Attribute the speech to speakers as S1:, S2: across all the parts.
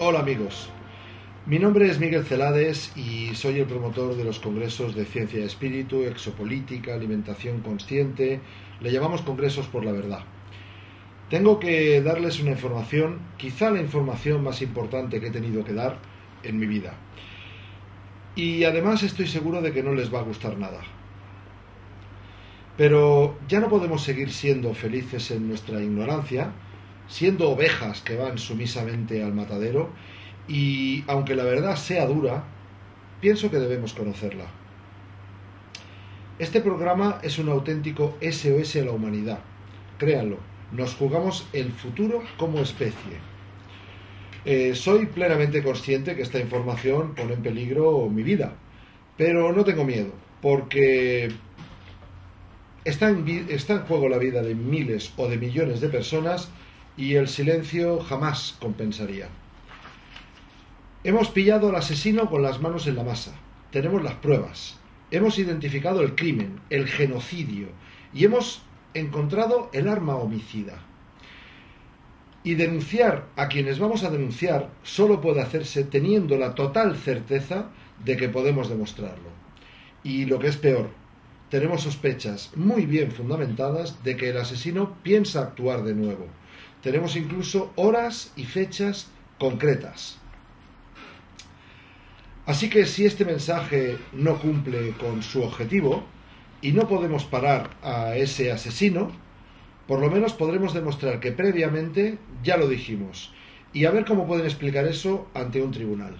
S1: Hola amigos, mi nombre es Miguel Celades y soy el promotor de los congresos de Ciencia y Espíritu, Exopolítica, Alimentación Consciente. Le llamamos Congresos por la Verdad. Tengo que darles una información, quizá la información más importante que he tenido que dar en mi vida. Y además estoy seguro de que no les va a gustar nada. Pero ya no podemos seguir siendo felices en nuestra ignorancia, siendo ovejas que van sumisamente al matadero, y aunque la verdad sea dura, pienso que debemos conocerla. Este programa es un auténtico SOS a la humanidad. Créanlo, nos jugamos el futuro como especie. Soy plenamente consciente que esta información pone en peligro mi vida, pero no tengo miedo, porque está en juego la vida de miles o de millones de personas y el silencio jamás compensaría. Hemos pillado al asesino con las manos en la masa. Tenemos las pruebas. Hemos identificado el crimen, el genocidio, y hemos encontrado el arma homicida. Y denunciar a quienes vamos a denunciar solo puede hacerse teniendo la total certeza de que podemos demostrarlo. Y lo que es peor, tenemos sospechas muy bien fundamentadas de que el asesino piensa actuar de nuevo. Tenemos incluso horas y fechas concretas. Así que si este mensaje no cumple con su objetivo y no podemos parar a ese asesino, por lo menos podremos demostrar que previamente ya lo dijimos y a ver cómo pueden explicar eso ante un tribunal.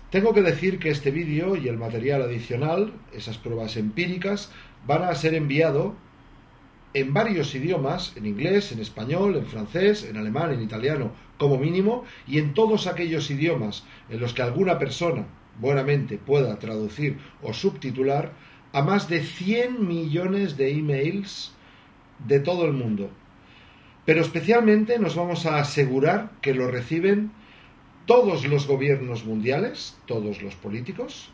S1: Tengo que decir que este vídeo y el material adicional, esas pruebas empíricas, van a ser enviados en varios idiomas, en inglés, en español, en francés, en alemán, en italiano, como mínimo, y en todos aquellos idiomas en los que alguna persona buenamente pueda traducir o subtitular a más de 100 millones de emails de todo el mundo. Pero especialmente nos vamos a asegurar que lo reciben todos los gobiernos mundiales, todos los políticos,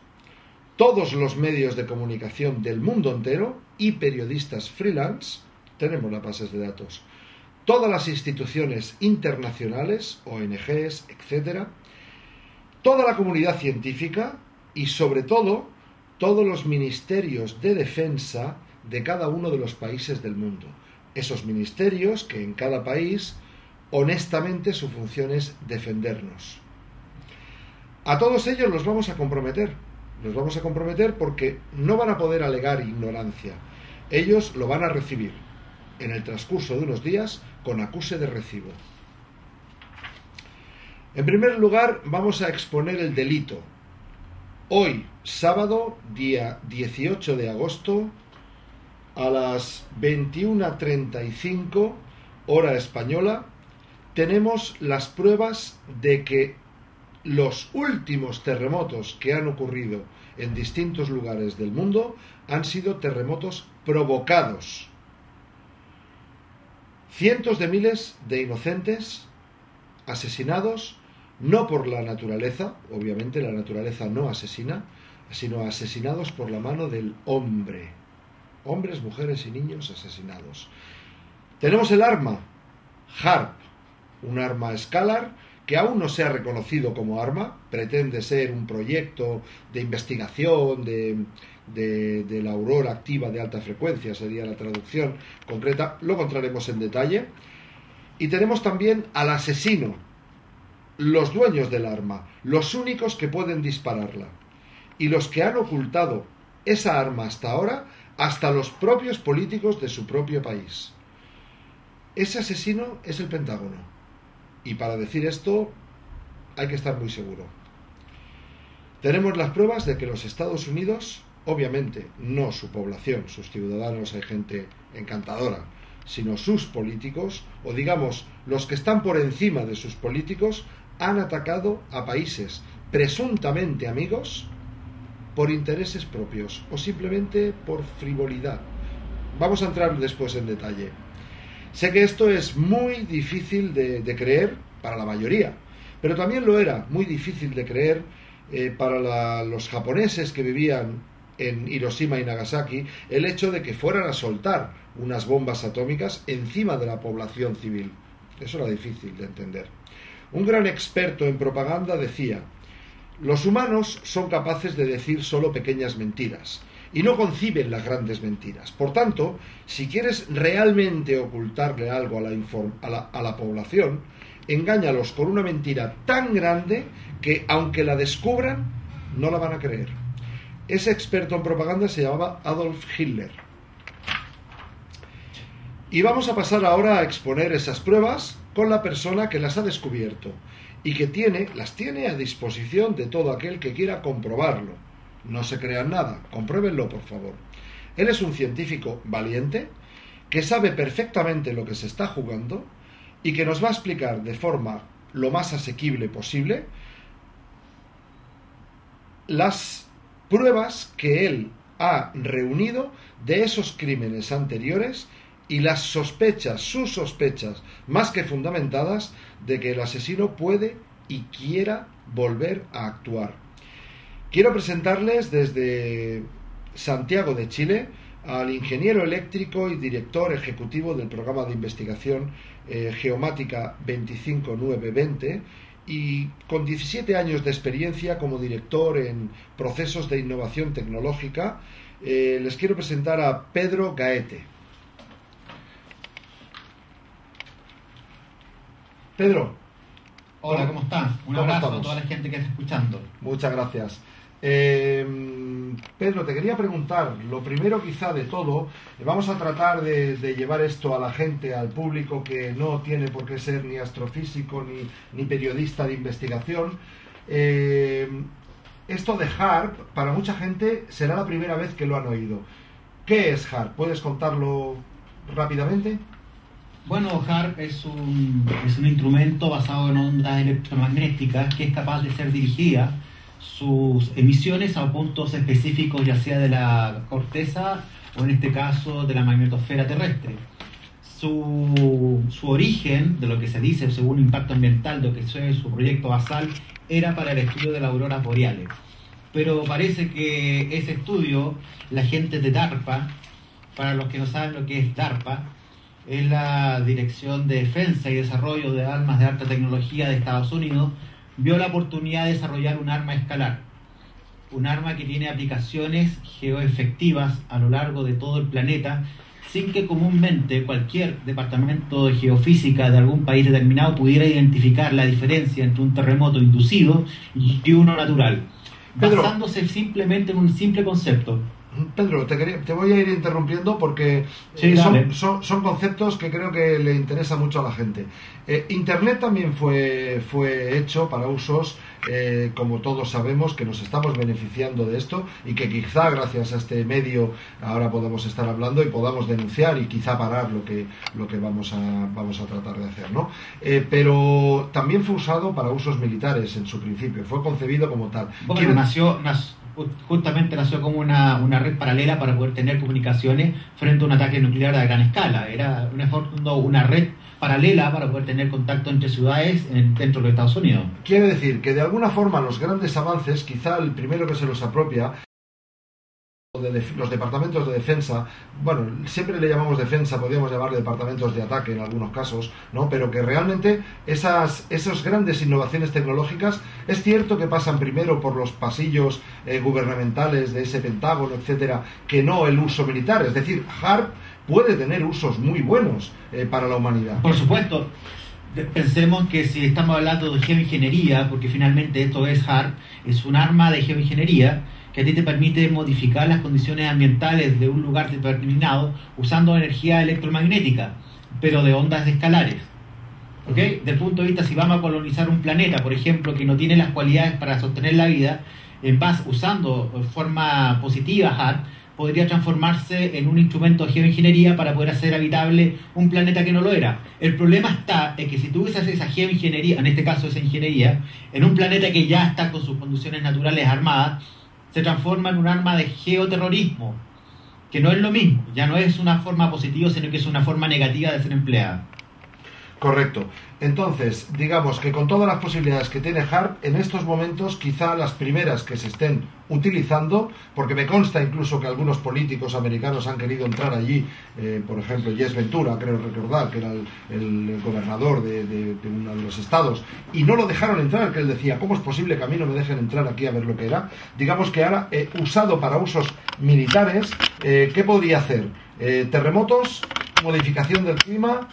S1: todos los medios de comunicación del mundo entero y periodistas freelance, tenemos las bases de datos, todas las instituciones internacionales, ONGs, etc., toda la comunidad científica y sobre todo todos los ministerios de defensa de cada uno de los países del mundo. Esos ministerios que en cada país, honestamente, su función es defendernos. A todos ellos los vamos a comprometer. Los vamos a comprometer porque no van a poder alegar ignorancia. Ellos lo van a recibir en el transcurso de unos días con acuse de recibo. En primer lugar, vamos a exponer el delito. Hoy, sábado, día 18 de agosto, a las 21:35, hora española, tenemos las pruebas de que los últimos terremotos que han ocurrido en distintos lugares del mundo han sido terremotos provocados. Cientos de miles de inocentes asesinados, no por la naturaleza, obviamente la naturaleza no asesina, sino asesinados por la mano del hombre. Hombres, mujeres y niños asesinados. Tenemos el arma, HAARP, un arma Scalar que aún no se ha reconocido como arma, pretende ser un proyecto de investigación de la aurora activa de alta frecuencia, sería la traducción concreta, luego entraremos en detalle. Y tenemos también al asesino, los dueños del arma, los únicos que pueden dispararla, y los que han ocultado esa arma hasta ahora, hasta los propios políticos de su propio país. Ese asesino es el Pentágono. Y para decir esto hay que estar muy seguro. Tenemos las pruebas de que los Estados Unidos, obviamente no su población, sus ciudadanos, hay gente encantadora, sino sus políticos, o digamos los que están por encima de sus políticos, han atacado a países presuntamente amigos por intereses propios o simplemente por frivolidad. Vamos a entrar después en detalle. Sé que esto es muy difícil de creer para la mayoría, pero también lo era muy difícil de creer para los japoneses que vivían en Hiroshima y Nagasaki, el hecho de que fueran a soltar unas bombas atómicas encima de la población civil. Eso era difícil de entender. Un gran experto en propaganda decía: los humanos son capaces de decir solo pequeñas mentiras y no conciben las grandes mentiras. Por tanto, si quieres realmente ocultarle algo a la población, engáñalos con una mentira tan grande que, aunque la descubran, no la van a creer. Ese experto en propaganda se llamaba Adolf Hitler. Y vamos a pasar ahora a exponer esas pruebas con la persona que las ha descubierto y que las tiene a disposición de todo aquel que quiera comprobarlo. No se crean nada, compruébenlo, por favor. Él es un científico valiente que sabe perfectamente lo que se está jugando y que nos va a explicar de forma lo más asequible posible las pruebas que él ha reunido de esos crímenes anteriores y las sospechas, sus sospechas más que fundamentadas, de que el asesino puede y quiera volver a actuar. Quiero presentarles desde Santiago de Chile al ingeniero eléctrico y director ejecutivo del programa de investigación Geomática 25920 y con 17 años de experiencia como director en procesos de innovación tecnológica. Les quiero presentar a Pedro Gaete. Pedro.
S2: Hola, ¿cómo estás? Un abrazo a toda la gente que está escuchando.
S1: Muchas gracias. Pedro, te quería preguntar, lo primero quizá de todo, vamos a tratar de llevar esto a la gente, al público que no tiene por qué ser ni astrofísico ni periodista de investigación. Esto de HAARP, para mucha gente será la primera vez que lo han oído. ¿Qué es HAARP? ¿Puedes contarlo rápidamente?
S2: Bueno, HAARP es un instrumento basado en ondas electromagnéticas que es capaz de ser dirigida sus emisiones a puntos específicos, ya sea de la corteza o en este caso de la magnetosfera terrestre. Su origen, de lo que se dice según impacto ambiental, de lo que es su proyecto basal, era para el estudio de las auroras boreales. Pero parece que ese estudio, la gente de DARPA, para los que no saben lo que es DARPA, es la Dirección de Defensa y Desarrollo de Armas de Alta Tecnología de Estados Unidos, vio la oportunidad de desarrollar un arma escalar, un arma que tiene aplicaciones geoefectivas a lo largo de todo el planeta, sin que comúnmente cualquier departamento de geofísica de algún país determinado pudiera identificar la diferencia entre un terremoto inducido y uno natural, basándose simplemente en un simple concepto.
S1: Pedro, te voy a ir interrumpiendo porque
S2: sí,
S1: son conceptos que creo que le interesa mucho a la gente. Internet también fue hecho para usos, como todos sabemos, que nos estamos beneficiando de esto y que quizá gracias a este medio ahora podamos estar hablando y podamos denunciar y quizá parar lo que vamos a tratar de hacer, ¿no? Pero también fue usado para usos militares en su principio, fue concebido como tal.
S2: Bueno, justamente nació como una red paralela para poder tener comunicaciones frente a un ataque nuclear a gran escala. Era una red paralela para poder tener contacto entre ciudades dentro de los Estados Unidos.
S1: Quiere decir que de alguna forma los grandes avances, quizá el primero que se los apropia, los departamentos de defensa, bueno, siempre le llamamos defensa, podríamos llamarle departamentos de ataque en algunos casos, ¿no? Pero que realmente esas grandes innovaciones tecnológicas es cierto que pasan primero por los pasillos gubernamentales de ese Pentágono, etcétera, que no el uso militar. Es decir, HAARP puede tener usos muy buenos para la humanidad.
S2: Por supuesto. Pensemos que si estamos hablando de geoingeniería, porque finalmente esto es HAARP, es un arma de geoingeniería que a ti te permite modificar las condiciones ambientales de un lugar determinado usando energía electromagnética, pero de ondas escalares. ¿Ok? Desde el punto de vista, si vamos a colonizar un planeta, por ejemplo, que no tiene las cualidades para sostener la vida, usando de forma positiva HAARP, podría transformarse en un instrumento de geoingeniería para poder hacer habitable un planeta que no lo era. El problema está en que si tú usas esa geoingeniería, en este caso esa ingeniería, en un planeta que ya está con sus condiciones naturales armadas, se transforma en un arma de geoterrorismo, que no es lo mismo, ya no es una forma positiva, sino que es una forma negativa de ser empleada.
S1: Correcto. Entonces, digamos que con todas las posibilidades que tiene HARP, en estos momentos quizá las primeras que se estén utilizando, porque me consta incluso que algunos políticos americanos han querido entrar allí, por ejemplo, Jess Ventura, creo recordar, que era el gobernador de uno de los estados, y no lo dejaron entrar, que él decía, ¿cómo es posible que a mí no me dejen entrar aquí a ver lo que era? Digamos que ahora, usado para usos militares, ¿qué podría hacer? Terremotos, modificación del clima,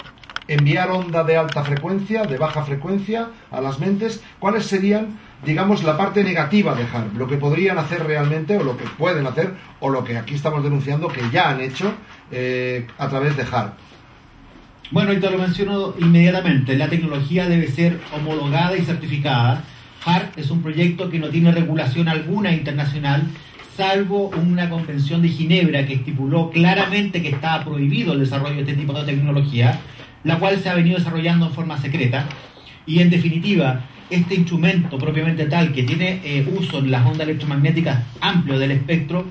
S1: enviar onda de alta frecuencia, de baja frecuencia a las mentes. ¿Cuáles serían, digamos, la parte negativa de HARP? Lo que podrían hacer realmente, o lo que pueden hacer, o lo que aquí estamos denunciando que ya han hecho a través de HARP.
S2: Bueno, y te lo menciono inmediatamente. La tecnología debe ser homologada y certificada. HARP es un proyecto que no tiene regulación alguna internacional, salvo una convención de Ginebra que estipuló claramente que estaba prohibido el desarrollo de este tipo de tecnología, la cual se ha venido desarrollando en forma secreta. Y en definitiva, este instrumento propiamente tal, que tiene uso en las ondas electromagnéticas amplio del espectro,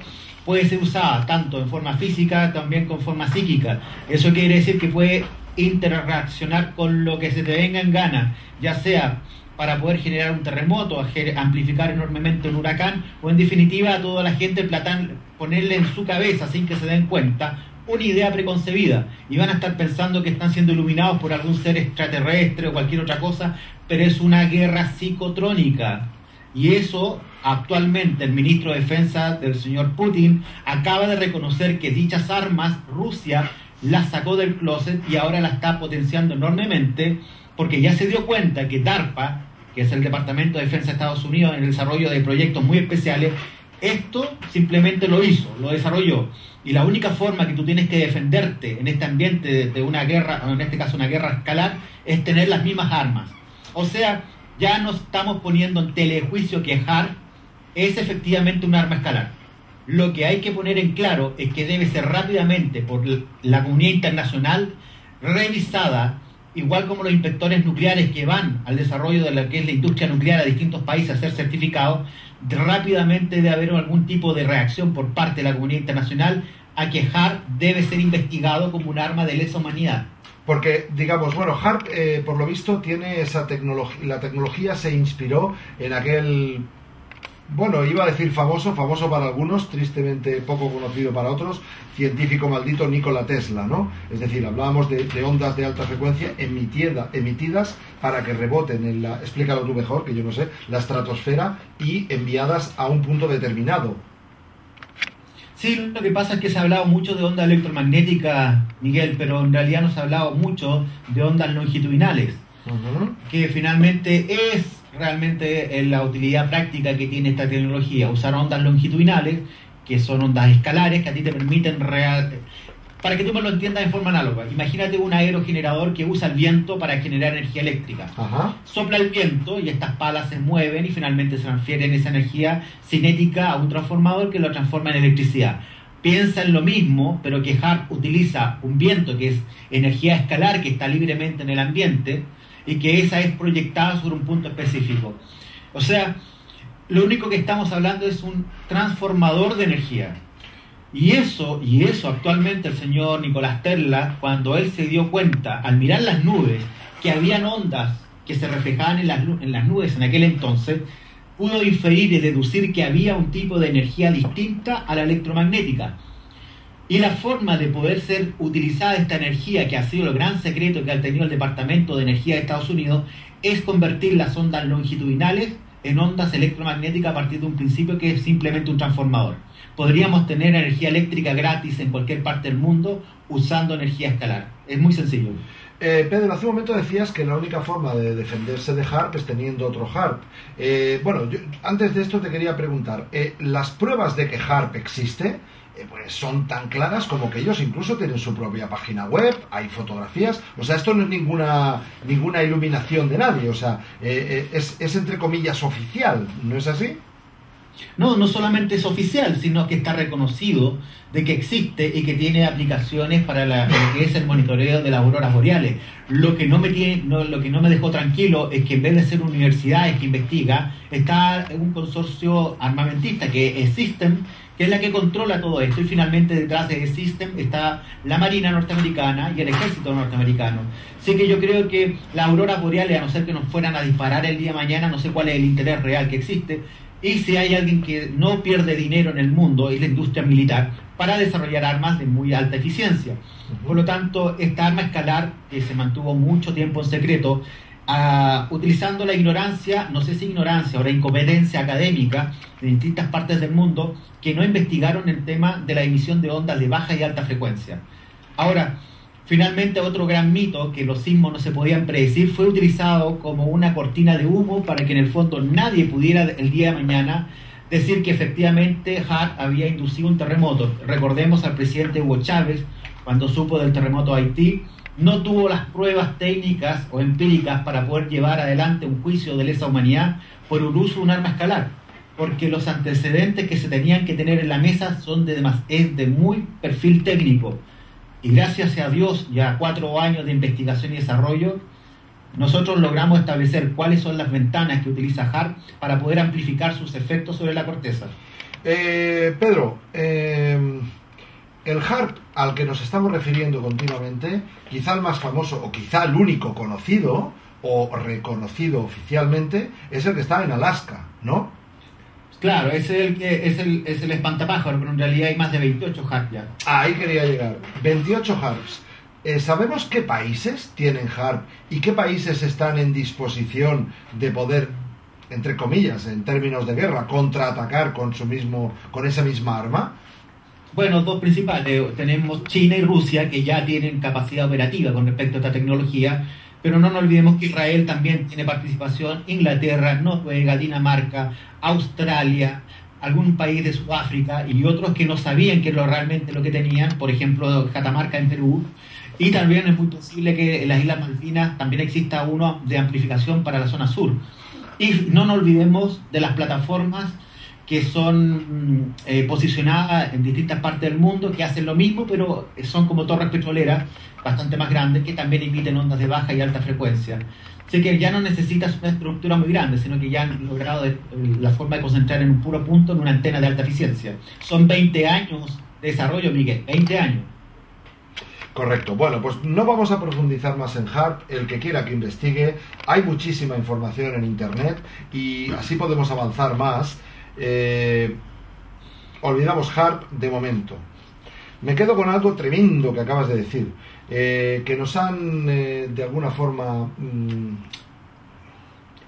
S2: puede ser usada tanto en forma física, también con forma psíquica. Eso quiere decir que puede interreaccionar con lo que se te venga en gana, ya sea para poder generar un terremoto, amplificar enormemente un huracán, o en definitiva a toda la gente ponerle en su cabeza, sin que se den cuenta, una idea preconcebida, y van a estar pensando que están siendo iluminados por algún ser extraterrestre o cualquier otra cosa, pero es una guerra psicotrónica. Y eso, actualmente, el ministro de Defensa del señor Putin acaba de reconocer que dichas armas Rusia las sacó del closet y ahora las está potenciando enormemente, porque ya se dio cuenta que DARPA, que es el Departamento de Defensa de Estados Unidos, en el desarrollo de proyectos muy especiales, esto simplemente lo hizo, lo desarrolló. Y la única forma que tú tienes que defenderte en este ambiente de una guerra, o en este caso una guerra escalar, es tener las mismas armas. O sea, ya no estamos poniendo en telejuicio que HARP es efectivamente un arma escalar. Lo que hay que poner en claro es que debe ser rápidamente por la comunidad internacional revisada, igual como los inspectores nucleares que van al desarrollo de lo que es la industria nuclear a distintos países a ser certificados. Rápidamente debe haber algún tipo de reacción por parte de la comunidad internacional a que HARP debe ser investigado como un arma de lesa humanidad.
S1: Porque, digamos, bueno, HARP, por lo visto, tiene esa tecnología. La tecnología se inspiró en aquel, bueno, iba a decir famoso para algunos, tristemente poco conocido para otros, científico maldito Nikola Tesla, ¿no? Es decir, hablábamos de ondas de alta frecuencia emitidas para que reboten en la, explícalo tú mejor, que yo no sé, la estratosfera, y enviadas a un punto determinado.
S2: Sí, lo que pasa es que se ha hablado mucho de ondas electromagnéticas, Miguel, pero en realidad no se ha hablado mucho de ondas longitudinales, que finalmente es realmente la utilidad práctica que tiene esta tecnología, usar ondas longitudinales, que son ondas escalares, que a ti te permiten para que tú me lo entiendas en forma análoga. Imagínate un aerogenerador que usa el viento para generar energía eléctrica. Sopla el viento y estas palas se mueven y finalmente se transfieren esa energía cinética a un transformador que lo transforma en electricidad. Piensa en lo mismo, pero que HARP utiliza un viento que es energía escalar que está libremente en el ambiente y que esa es proyectada sobre un punto específico. O sea, lo único que estamos hablando es un transformador de energía. Y eso actualmente el señor Nicolás Tesla, cuando él se dio cuenta, al mirar las nubes, que habían ondas que se reflejaban en las nubes en aquel entonces, pudo inferir y deducir que había un tipo de energía distinta a la electromagnética. Y la forma de poder ser utilizada esta energía, que ha sido el gran secreto que ha tenido el Departamento de Energía de Estados Unidos, es convertir las ondas longitudinales en ondas electromagnéticas a partir de un principio que es simplemente un transformador. Podríamos tener energía eléctrica gratis en cualquier parte del mundo usando energía escalar. Es muy sencillo.
S1: Pedro, hace un momento decías que la única forma de defenderse de HARP es teniendo otro HARP. Bueno, antes de esto te quería preguntar, ¿las pruebas de que HARP existe pues son tan claras como que ellos incluso tienen su propia página web, hay fotografías? O sea, esto no es ninguna iluminación de nadie, o sea, es entre comillas oficial, ¿no es así?
S2: No solamente es oficial, sino que está reconocido de que existe y que tiene aplicaciones para lo que es el monitoreo de las auroras boreales. Lo que no me dejó tranquilo es que en vez de ser universidades que investiga, está un consorcio armamentista que es System, que es la que controla todo esto, y finalmente detrás de ese System está la Marina norteamericana y el Ejército norteamericano. Así que yo creo que las auroras boreales, a no ser que nos fueran a disparar el día de mañana, no sé cuál es el interés real que existe, y si hay alguien que no pierde dinero en el mundo, es la industria militar, para desarrollar armas de muy alta eficiencia. Por lo tanto, esta arma escalar, que se mantuvo mucho tiempo en secreto, utilizando la ignorancia, no sé si ignorancia o la incompetencia académica de distintas partes del mundo que no investigaron el tema de la emisión de ondas de baja y alta frecuencia. Ahora, finalmente otro gran mito, que los sismos no se podían predecir, fue utilizado como una cortina de humo para que en el fondo nadie pudiera el día de mañana decir que efectivamente HAARP había inducido un terremoto. Recordemos al presidente Hugo Chávez, cuando supo del terremoto de Haití, no tuvo las pruebas técnicas o empíricas para poder llevar adelante un juicio de lesa humanidad por el uso de un arma escalar, porque los antecedentes que se tenían que tener en la mesa son es de muy perfil técnico. Y gracias a Dios, ya 4 años de investigación y desarrollo, nosotros logramos establecer cuáles son las ventanas que utiliza HAARP para poder amplificar sus efectos sobre la corteza.
S1: Pedro, el HAARP al que nos estamos refiriendo continuamente, quizá el más famoso o quizá el único conocido o reconocido oficialmente, es el que está en Alaska, ¿no?
S2: Claro, es el espantapájaro, pero en realidad hay más de 28 HAARP ya.
S1: Ahí quería llegar. 28 HAARPs. ¿Sabemos qué países tienen HAARP y qué países están en disposición de poder, entre comillas, en términos de guerra, contraatacar con esa misma arma?
S2: Bueno, dos principales. Tenemos China y Rusia, que ya tienen capacidad operativa con respecto a esta tecnología, pero no nos olvidemos que Israel también tiene participación, Inglaterra, Noruega, Dinamarca, Australia, algún país de Sudáfrica y otros que no sabían que realmente lo que tenían, por ejemplo, Catamarca en Perú, y también es muy posible que en las Islas Malvinas también exista uno de amplificación para la zona sur. Y no nos olvidemos de las plataformas que son posicionadas en distintas partes del mundo, que hacen lo mismo, pero son como torres petroleras bastante más grandes, que también emiten ondas de baja y alta frecuencia. Así que ya no necesitas una estructura muy grande, sino que ya han logrado la forma de concentrar en un puro punto en una antena de alta eficiencia. Son 20 años de desarrollo, Miguel, 20 años.
S1: Correcto. Bueno, pues no vamos a profundizar más en HAARP. El que quiera que investigue, hay muchísima información en Internet y así podemos avanzar más. Olvidamos HAARP de momento. Me quedo con algo tremendo que acabas de decir, que nos han de alguna forma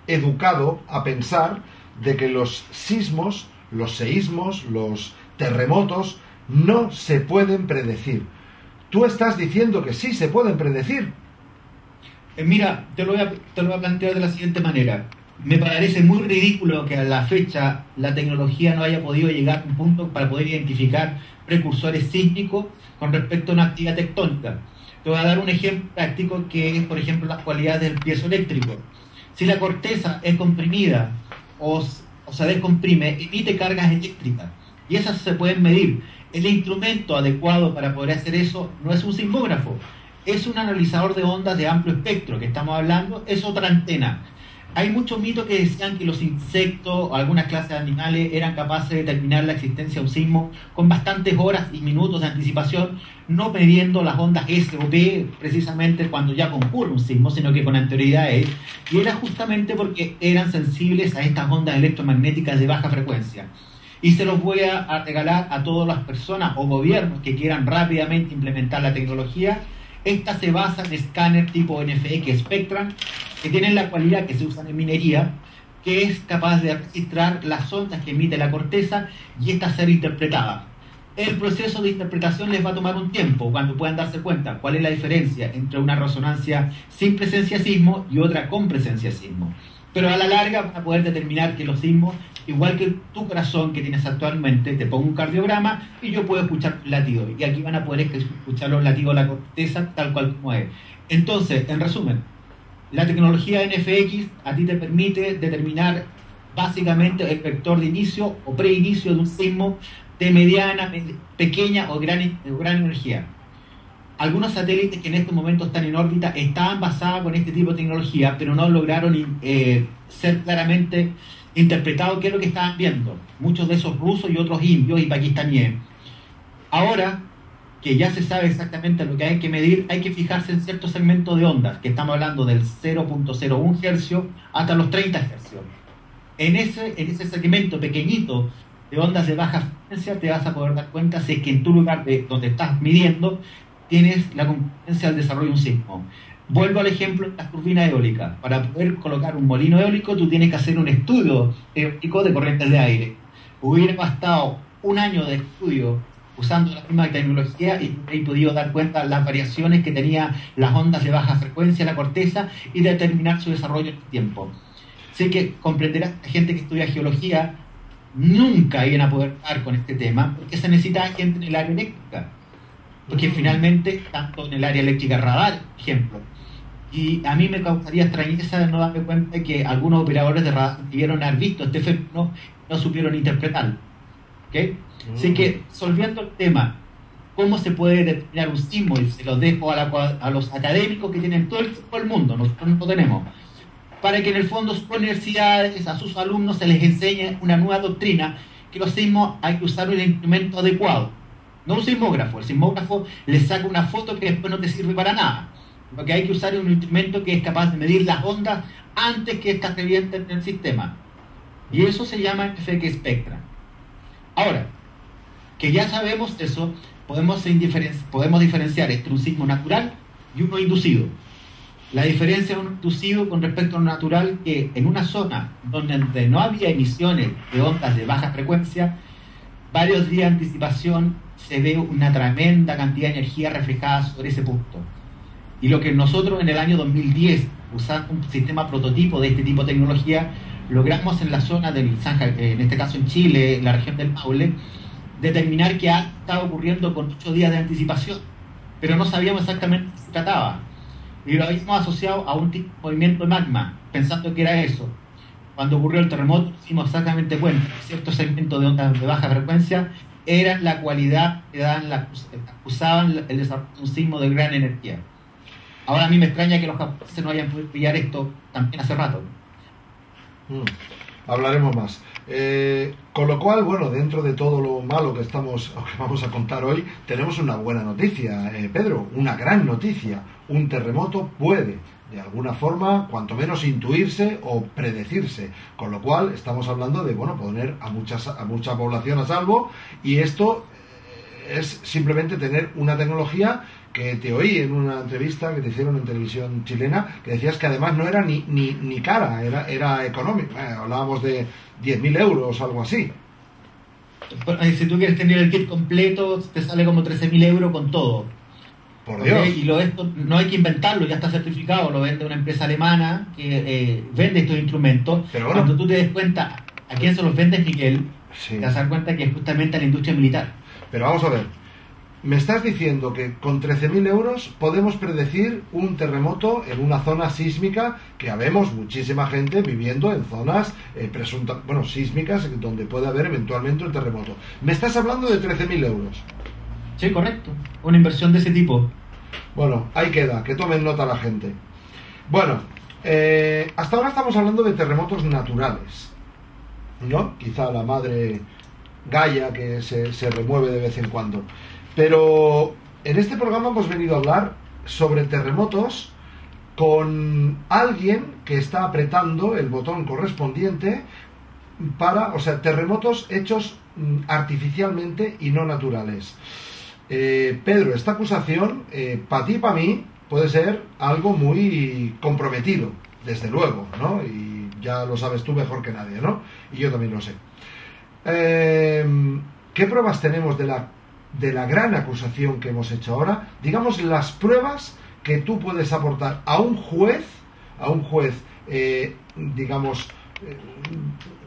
S1: educado a pensar de que los sismos, los seísmos, los terremotos no se pueden predecir. Tú estás diciendo que sí se pueden predecir.
S2: Mira, te lo voy a plantear de la siguiente manera. Me parece muy ridículo que a la fecha la tecnología no haya podido llegar a un punto para poder identificar precursores sísmicos con respecto a una actividad tectónica. Te voy a dar un ejemplo práctico que es, por ejemplo, las cualidades del piezo eléctrico. Si la corteza es comprimida o se descomprime, emite cargas eléctricas y esas se pueden medir. El instrumento adecuado para poder hacer eso no es un sismógrafo, es un analizador de ondas de amplio espectro que estamos hablando, es otra antena. Hay muchos mitos que decían que los insectos o algunas clases de animales eran capaces de determinar la existencia de un sismo con bastantes horas y minutos de anticipación, no midiendo las ondas S o P precisamente cuando ya concurre un sismo, sino que con anterioridad, y era justamente porque eran sensibles a estas ondas electromagnéticas de baja frecuencia. Y se los voy a regalar a todas las personas o gobiernos que quieran rápidamente implementar la tecnología. Esta se basa en escáner tipo NFX Spectrum, que tienen la cualidad que se usan en minería, que es capaz de registrar las ondas que emite la corteza y esta ser interpretada. El proceso de interpretación les va a tomar un tiempo, cuando puedan darse cuenta cuál es la diferencia entre una resonancia sin presencia de sismo y otra con presencia de sismo. Pero a la larga van a poder determinar que los sismos, igual que tu corazón que tienes actualmente, te pongo un cardiograma y yo puedo escuchar tus latidos. Y aquí van a poder escuchar los latidos de la corteza tal cual como es. Entonces, en resumen, la tecnología NFX a ti te permite determinar básicamente el vector de inicio o preinicio de un sismo de mediana, pequeña o gran energía. Algunos satélites que en este momento están en órbita estaban basados con este tipo de tecnología, pero no lograron ser claramente interpretado qué es lo que estaban viendo. Muchos de esos rusos y otros indios y pakistaníes. Ahora que ya se sabe exactamente lo que hay que medir, hay que fijarse en ciertos segmentos de ondas, que estamos hablando del 0.01 Hz hasta los 30 Hz. En ese segmento pequeñito de ondas de baja frecuencia te vas a poder dar cuenta si es que en tu lugar donde estás midiendo tienes la competencia del desarrollo de un sismo. Vuelvo al ejemplo de las turbinas eólicas. Para poder colocar un molino eólico tú tienes que hacer un estudio eólico de corrientes de aire. Hubiera bastado un año de estudio usando la misma tecnología y he podido dar cuenta de las variaciones que tenía las ondas de baja frecuencia en la corteza y determinar su desarrollo en el tiempo. Sé que comprenderás que la gente que estudia geología nunca iban a poder dar con este tema porque se necesita gente en el área eléctrica. Porque finalmente, tanto en el área eléctrica radar, por ejemplo, y a mí me causaría extrañeza de no darme cuenta de que algunos operadores de radar debieron haber visto este fenómeno y no supieron interpretarlo. ¿Okay? Así que, solviendo el tema, ¿cómo se puede determinar un sismo? Y se lo dejo a los académicos que tienen todo el mundo, nosotros no lo tenemos, para que en el fondo sus universidades, a sus alumnos se les enseñe una nueva doctrina, que los sismos hay que usar un instrumento adecuado, no un sismógrafo. El sismógrafo le saca una foto que después no te sirve para nada. Lo que hay que usar es un instrumento que es capaz de medir las ondas antes que éstas revienten en el sistema. Y eso se llama FX Spectra. Ahora, que ya sabemos eso, podemos diferenciar entre un sismo natural y uno inducido. La diferencia de un inducido con respecto a un natural, que en una zona donde no había emisiones de ondas de baja frecuencia, varios días de anticipación se ve una tremenda cantidad de energía reflejada sobre ese punto. Y lo que nosotros en el año 2010, usando un sistema prototipo de este tipo de tecnología, logramos en la zona del Zanja, en este caso en Chile, en la región del Maule, determinar que estaba ocurriendo con 8 días de anticipación, pero no sabíamos exactamente de qué se trataba. Y lo habíamos asociado a un tipo de movimiento de magma, pensando que era eso. Cuando ocurrió el terremoto, nos dimos exactamente cuenta que ciertos segmentos de ondas de baja frecuencia eran la cualidad que acusaban el desarrollo de un sismo de gran energía. Ahora a mí me extraña que los japoneses no hayan podido pillar esto también hace rato.
S1: Hablaremos más. Con lo cual, bueno, dentro de todo lo malo que vamos a contar hoy, tenemos una buena noticia, Pedro, una gran noticia. Un terremoto puede, de alguna forma, cuanto menos intuirse o predecirse. Con lo cual, estamos hablando de, bueno, poner a mucha población a salvo, y esto es simplemente tener una tecnología que te oí en una entrevista que te hicieron en televisión chilena, que decías que además no era ni cara, era económica. Hablábamos de 10.000 euros o algo así.
S2: Si tú quieres tener el kit completo, te sale como 13.000 euros con todo.
S1: Por Dios.
S2: Y esto no hay que inventarlo, ya está certificado, lo vende una empresa alemana que vende estos instrumentos.
S1: Pero bueno,
S2: cuando tú te des cuenta a quién se los vende, Miguel,
S1: sí,
S2: te vas a dar cuenta que es justamente a la industria militar.
S1: Pero vamos a ver. Me estás diciendo que con 13.000 euros podemos predecir un terremoto en una zona sísmica, que habemos muchísima gente viviendo en zonas sísmicas, donde puede haber eventualmente un terremoto. Me estás hablando de 13.000 euros.
S2: Sí, correcto. Una inversión de ese tipo.
S1: Bueno, ahí queda, que tomen nota la gente. Bueno, hasta ahora estamos hablando de terremotos naturales, ¿no? Quizá la madre Gaia que se remueve de vez en cuando. Pero en este programa hemos venido a hablar sobre terremotos con alguien que está apretando el botón correspondiente terremotos hechos artificialmente y no naturales. Pedro, esta acusación, para ti y para mí, puede ser algo muy comprometido, desde luego, ¿no? Y ya lo sabes tú mejor que nadie, ¿no? Y yo también lo sé. ¿Qué pruebas tenemos de la gran acusación que hemos hecho ahora? Digamos, las pruebas que tú puedes aportar a un juez,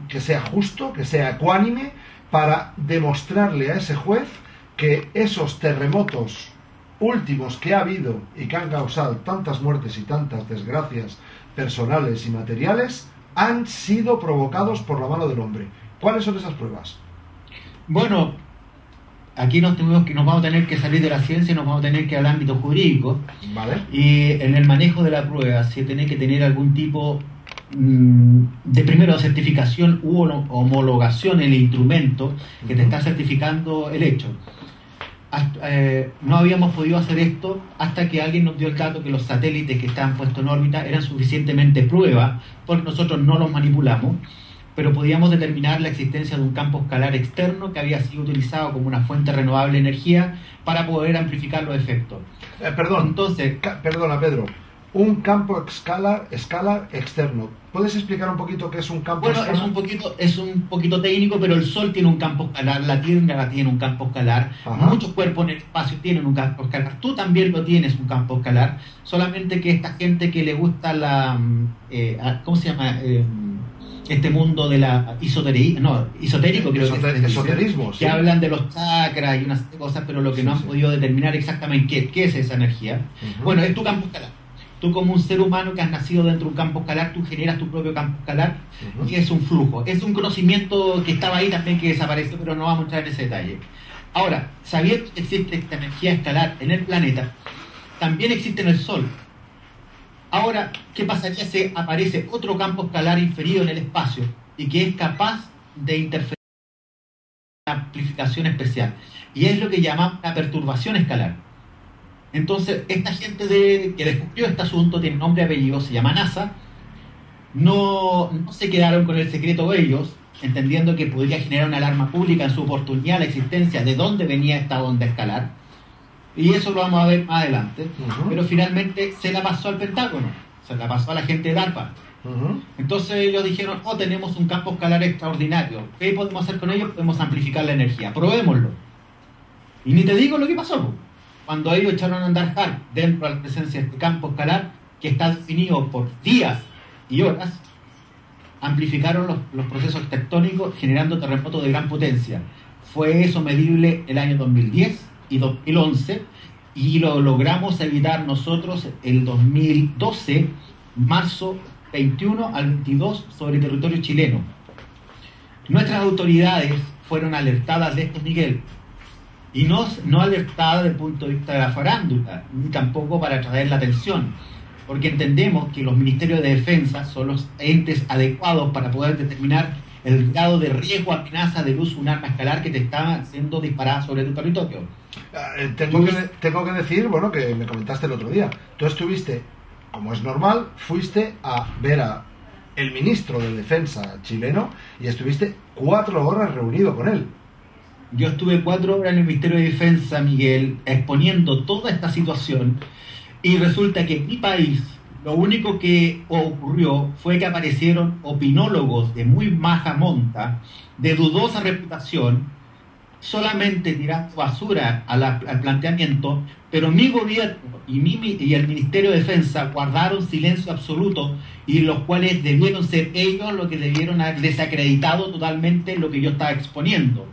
S1: que sea justo, que sea ecuánime, para demostrarle a ese juez que esos terremotos últimos que ha habido y que han causado tantas muertes y tantas desgracias personales y materiales han sido provocados por la mano del hombre. ¿Cuáles son esas pruebas?
S2: Bueno, aquí nos vamos a tener que salir de la ciencia y nos vamos a tener que ir al ámbito jurídico.
S1: Vale.
S2: Y en el manejo de la prueba, si tiene que tener algún tipo de primero certificación u homologación en el instrumento que te está certificando el hecho. No habíamos podido hacer esto hasta que alguien nos dio el dato que los satélites que estaban puestos en órbita eran suficientemente prueba, porque nosotros no los manipulamos, pero podíamos determinar la existencia de un campo escalar externo que había sido utilizado como una fuente renovable de energía para poder amplificar los efectos.
S1: Perdona, Pedro. Un campo escalar externo. ¿Puedes explicar un poquito qué es un campo escalar?
S2: Es un poquito técnico, pero el Sol tiene un campo escalar, la Tierra tiene un campo escalar, muchos cuerpos en el espacio tienen un campo escalar, tú también lo tienes, un campo escalar, solamente que esta gente que le gusta ¿cómo se llama? Este mundo de la esotérico, creo que es
S1: esoterismo,
S2: que hablan de los chakras y unas cosas, pero lo que no han podido determinar exactamente qué es esa energía. Bueno, es tu campo escalar. Tú como un ser humano que has nacido dentro de un campo escalar, tú generas tu propio campo escalar y es un flujo. Es un conocimiento que estaba ahí también que desapareció, pero no vamos a entrar en ese detalle. Ahora, sabiendo que existe esta energía escalar en el planeta, también existe en el Sol. Ahora, ¿qué pasaría si aparece otro campo escalar inferido en el espacio y que es capaz de interferir en una amplificación especial? Y es lo que llamamos la perturbación escalar. Entonces, esta gente que descubrió este asunto, tiene nombre y apellido, se llama NASA, no se quedaron con el secreto ellos, entendiendo que podría generar una alarma pública en su oportunidad la existencia de dónde venía esta onda escalar, y eso lo vamos a ver más adelante, pero finalmente se la pasó al Pentágono, se la pasó a la gente de DARPA. Entonces ellos dijeron, tenemos un campo escalar extraordinario, ¿qué podemos hacer con ello? Podemos amplificar la energía, probémoslo. Y ni te digo lo que pasó, cuando ellos echaron a andar HARP dentro de la presencia de este campo escalar, que está definido por días y horas, amplificaron los procesos tectónicos generando terremotos de gran potencia. Fue eso medible el año 2010 y 2011, y lo logramos evitar nosotros el 2012, marzo 21 al 22, sobre el territorio chileno. Nuestras autoridades fueron alertadas de esto, Miguel, y no alertada desde el punto de vista de la farándula, ni tampoco para atraer la atención, porque entendemos que los ministerios de defensa son los entes adecuados para poder determinar el grado de riesgo, amenaza del uso de un arma escalar que te está siendo disparada sobre tu territorio.
S1: Tengo que decir, que me comentaste el otro día, tú estuviste, como es normal, fuiste a ver a el ministro de Defensa chileno y estuviste 4 horas reunido con él.
S2: Yo estuve 4 horas en el Ministerio de Defensa, Miguel, exponiendo toda esta situación, y resulta que en mi país lo único que ocurrió fue que aparecieron opinólogos de muy baja monta, de dudosa reputación, solamente tirando basura al planteamiento, pero mi gobierno y el Ministerio de Defensa guardaron silencio absoluto, y los cuales debieron ser ellos los que debieron haber desacreditado totalmente lo que yo estaba exponiendo.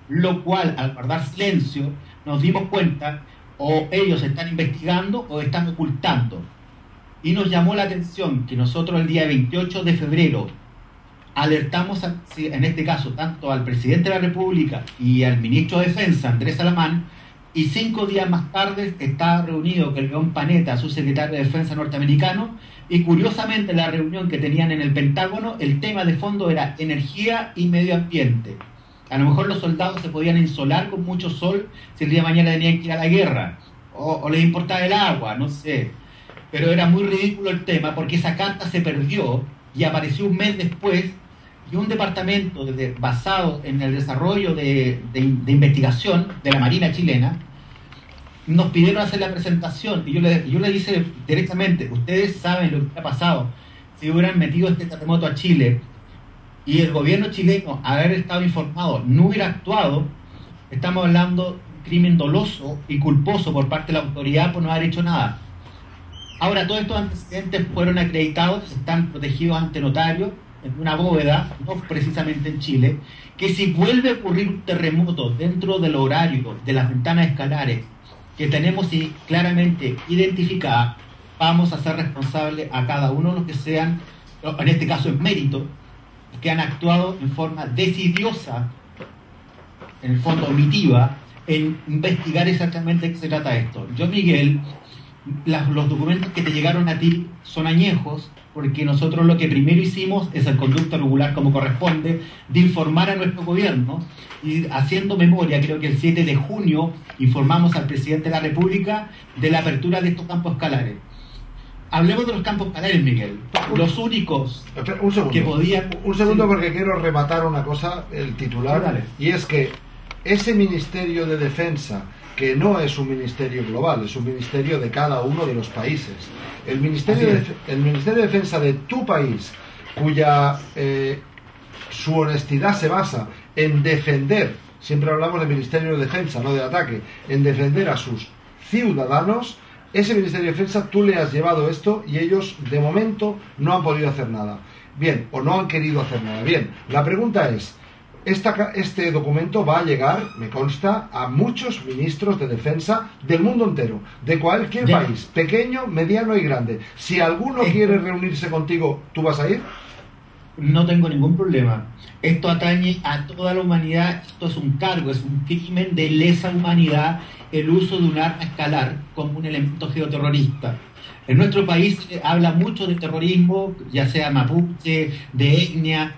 S2: Lo cual, al guardar silencio, nos dimos cuenta, o ellos están investigando o están ocultando. Y nos llamó la atención que nosotros el día 28 de febrero alertamos, en este caso, tanto al presidente de la República y al ministro de Defensa, Andrés Salamán, y 5 días más tarde estaba reunido con el León Panetta, su secretario de Defensa norteamericano, y curiosamente la reunión que tenían en el Pentágono, el tema de fondo era energía y medio ambiente. A lo mejor los soldados se podían insolar con mucho sol si el día de mañana tenían que ir a la guerra, o les importaba el agua, no sé. Pero era muy ridículo el tema, porque esa carta se perdió y apareció un mes después, y un departamento basado en el desarrollo de investigación de la Marina chilena nos pidieron hacer la presentación, y yo le dije directamente, ustedes saben lo que ha pasado si hubieran metido este terremoto a Chile y el gobierno chileno, haber estado informado, no hubiera actuado, estamos hablando de un crimen doloso y culposo por parte de la autoridad por no haber hecho nada. Ahora, todos estos antecedentes fueron acreditados, están protegidos ante notario en una bóveda, no precisamente en Chile, que si vuelve a ocurrir un terremoto dentro del horario de las ventanas escalares que tenemos claramente identificadas, vamos a ser responsables a cada uno de los que sean, en este caso en mérito, que han actuado en forma decidiosa, en el fondo omitiva, en investigar exactamente de qué se trata esto. Yo, Miguel, los documentos que te llegaron a ti son añejos, porque nosotros lo que primero hicimos es el conducto regular como corresponde, de informar a nuestro gobierno, y haciendo memoria, creo que el 7 de junio informamos al presidente de la República de la apertura de estos campos escalares. Hablemos de los campos escalares, Miguel. Los únicos
S1: un segundo,
S2: que podían...
S1: Un segundo, porque quiero rematar una cosa, el titular, y es que ese Ministerio de Defensa, que no es un ministerio global, es un ministerio de cada uno de los países. El Ministerio de Defensa de tu país, cuya su honestidad se basa en defender, siempre hablamos de Ministerio de Defensa, no de ataque, en defender a sus ciudadanos, ese Ministerio de Defensa tú le has llevado esto y ellos de momento no han podido hacer nada. Bien, o no han querido hacer nada. Bien, la pregunta es, este documento va a llegar, me consta, a muchos ministros de defensa del mundo entero, de cualquier país, pequeño, mediano y grande. Si alguno quiere reunirse contigo, ¿tú vas a ir?
S2: No tengo ningún problema. Esto atañe a toda la humanidad, esto es un cargo, es un crimen de lesa humanidad el uso de un arma escalar como un elemento geoterrorista. En nuestro país se habla mucho de terrorismo, ya sea mapuche, de etnia,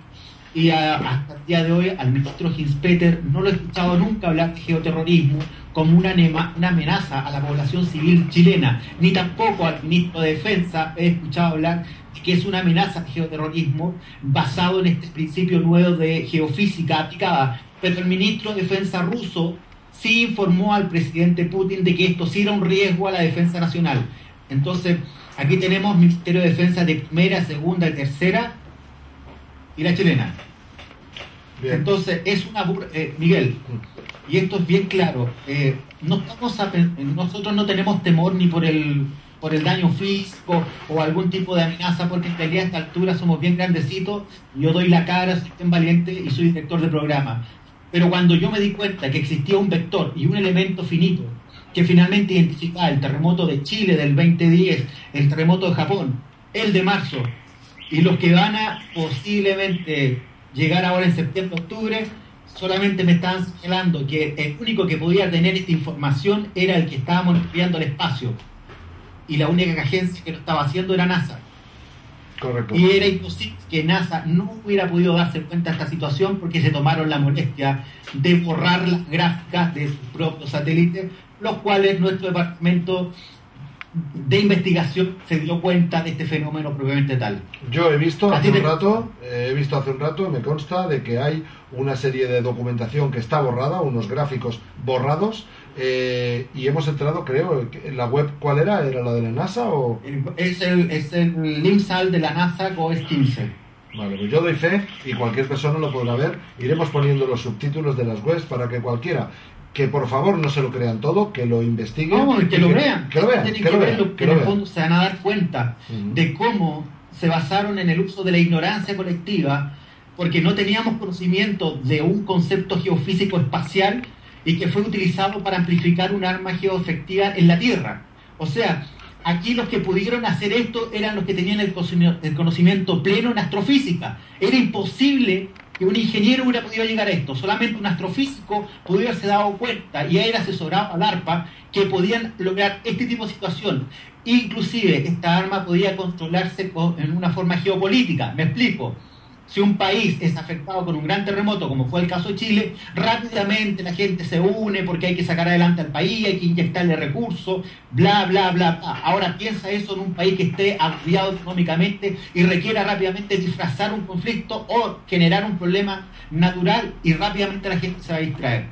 S2: y hasta el día de hoy al ministro Ginspeter no lo he escuchado nunca hablar de geoterrorismo como una amenaza a la población civil chilena, ni tampoco al ministro de Defensa he escuchado hablar de que es una amenaza de geoterrorismo basado en este principio nuevo de geofísica aplicada. Pero el ministro de Defensa ruso sí informó al presidente Putin de que esto sí era un riesgo a la defensa nacional. Entonces, aquí tenemos Ministerio de Defensa de primera, segunda y tercera, y la chilena. Bien. Entonces, es una Miguel, y esto es bien claro, nosotros no tenemos temor ni por el daño físico o algún tipo de amenaza, porque en realidad a esta altura somos bien grandecitos, yo doy la cara, soy bien valiente y soy director de programa. Pero cuando yo me di cuenta que existía un vector y un elemento finito que finalmente identificaba el terremoto de Chile del 2010, el terremoto de Japón, el de marzo, y los que van a posiblemente llegar ahora en septiembre-octubre, solamente me estaban señalando que el único que podía tener esta información era el que estaba monitoreando el espacio, y la única agencia que lo estaba haciendo era NASA.
S1: Correcto.
S2: Y era imposible que NASA no hubiera podido darse cuenta de esta situación, porque se tomaron la molestia de borrar las gráficas de sus propios satélites, los cuales nuestro departamento de investigación se dio cuenta de este fenómeno propiamente tal.
S1: Yo he visto hace un rato, me consta de que hay una serie de documentación que está borrada, unos gráficos borrados, y hemos entrado, creo, en la web. ¿Cuál era? ¿Era la de la NASA o...?
S2: Es el LIMSAL de la NASA COES 15.
S1: Vale, pues yo doy fe y cualquier persona lo podrá ver. Iremos poniendo los subtítulos de las webs para que cualquiera, que por favor no se lo crean todo, que lo investiguen.
S2: No, que lo vean.
S1: Que lo vean.
S2: Que en el fondo se van a dar cuenta de cómo se basaron en el uso de la ignorancia colectiva, porque no teníamos conocimiento de un concepto geofísico espacial y que fue utilizado para amplificar un arma geoefectiva en la Tierra. O sea, aquí los que pudieron hacer esto eran los que tenían el conocimiento pleno en astrofísica. Era imposible que un ingeniero hubiera podido llegar a esto. Solamente un astrofísico pudo haberse dado cuenta y haber asesorado al ARPA que podían lograr este tipo de situación. Inclusive, esta arma podía controlarse en una forma geopolítica. Me explico. Si un país es afectado con un gran terremoto, como fue el caso de Chile, rápidamente la gente se une porque hay que sacar adelante al país, hay que inyectarle recursos, bla, bla, bla, bla. Ahora piensa eso en un país que esté agobiado económicamente y requiera rápidamente disfrazar un conflicto o generar un problema natural, y rápidamente la gente se va a distraer.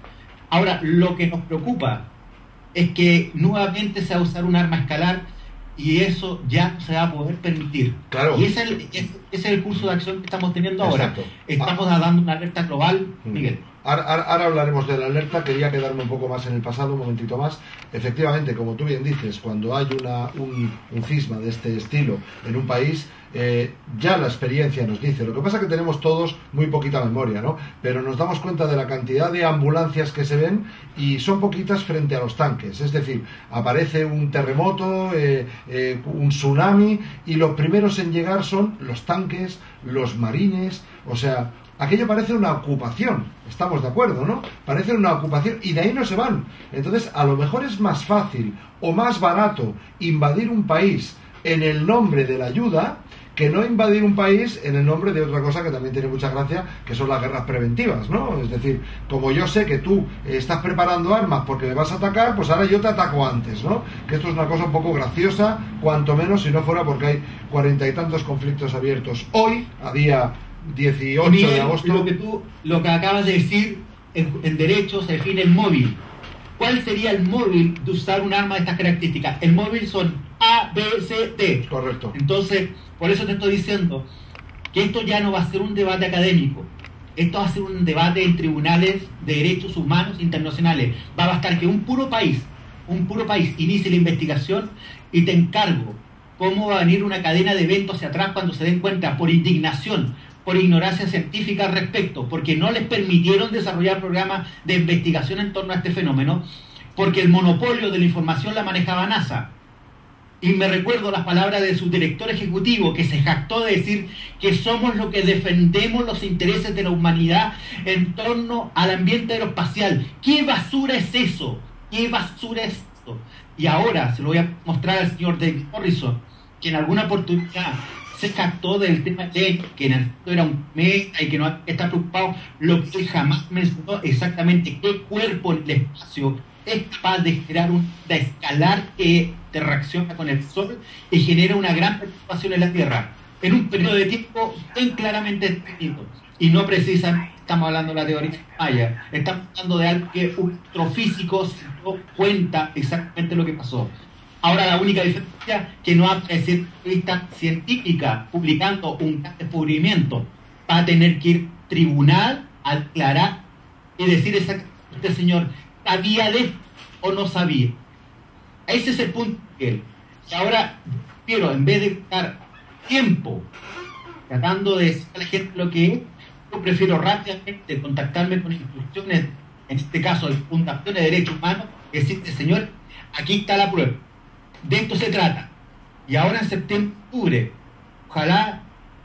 S2: Ahora, lo que nos preocupa es que nuevamente se va a usar un arma escalar, y eso ya no se va a poder permitir.
S1: Claro.
S2: Y ese es el curso de acción que estamos teniendo ahora.
S1: Exacto.
S2: Estamos dando una alerta global, Miguel.
S1: Ahora hablaremos de la alerta. Quería quedarme un poco más en el pasado, un momentito más. Efectivamente, como tú bien dices, cuando hay un cisma de este estilo en un país, ya la experiencia nos dice. Lo que pasa es que tenemos todos muy poquita memoria, ¿no? Pero nos damos cuenta de la cantidad de ambulancias que se ven y son poquitas frente a los tanques. Es decir, aparece un terremoto, un tsunami, y los primeros en llegar son los tanques, los marines. O sea, aquello parece una ocupación, estamos de acuerdo, ¿no? Parece una ocupación y de ahí no se van. Entonces, a lo mejor es más fácil o más barato invadir un país en el nombre de la ayuda que no invadir un país en el nombre de otra cosa que también tiene mucha gracia, que son las guerras preventivas, ¿no? Es decir, como yo sé que tú estás preparando armas porque me vas a atacar, pues ahora yo te ataco antes, ¿no? Que esto es una cosa un poco graciosa, cuanto menos si no fuera porque hay 40 y tantos conflictos abiertos hoy, a día 18
S2: Miguel,
S1: de agosto.
S2: Lo que acabas de decir, en derecho se define el móvil. ¿Cuál sería el móvil de usar un arma de estas características? El móvil son A, B, C, D.
S1: Correcto.
S2: Entonces, por eso te estoy diciendo que esto ya no va a ser un debate académico. Esto va a ser un debate en tribunales de derechos humanos internacionales. Va a bastar que un puro país inicie la investigación y te encargo cómo va a venir una cadena de eventos hacia atrás cuando se den cuenta por indignación, por ignorancia científica al respecto, porque no les permitieron desarrollar programas de investigación en torno a este fenómeno, porque el monopolio de la información la manejaba NASA. Y me recuerdo las palabras de su director ejecutivo, que se jactó de decir que somos los que defendemos los intereses de la humanidad en torno al ambiente aeroespacial. ¿Qué basura es eso? ¿Qué basura es esto? Y ahora se lo voy a mostrar al señor David Morrison, que en alguna oportunidad se jactó del tema de que en el fondo era un meta y que no está preocupado, lo que él jamás mencionó exactamente qué cuerpo en el espacio es capaz de generar una escalar que te reacciona con el Sol y genera una gran preocupación en la Tierra en un periodo de tiempo bien claramente definido. Y no precisamente estamos hablando de la teoría maya, estamos hablando de algo que un astrofísico se dio cuenta exactamente lo que pasó. Ahora la única diferencia que no aparece en revista científica publicando un gran descubrimiento, va a tener que ir a tribunal a aclarar y decir exactamente, este señor ¿sabía de esto o no sabía? Ese es el punto que él. Y ahora, quiero, en vez de estar tiempo tratando de decir a la gente lo que es, yo prefiero rápidamente contactarme con instituciones, en este caso de Fundación de Derechos Humanos, y decirte, señor, aquí está la prueba. De esto se trata. Y ahora en septiembre, octubre, ojalá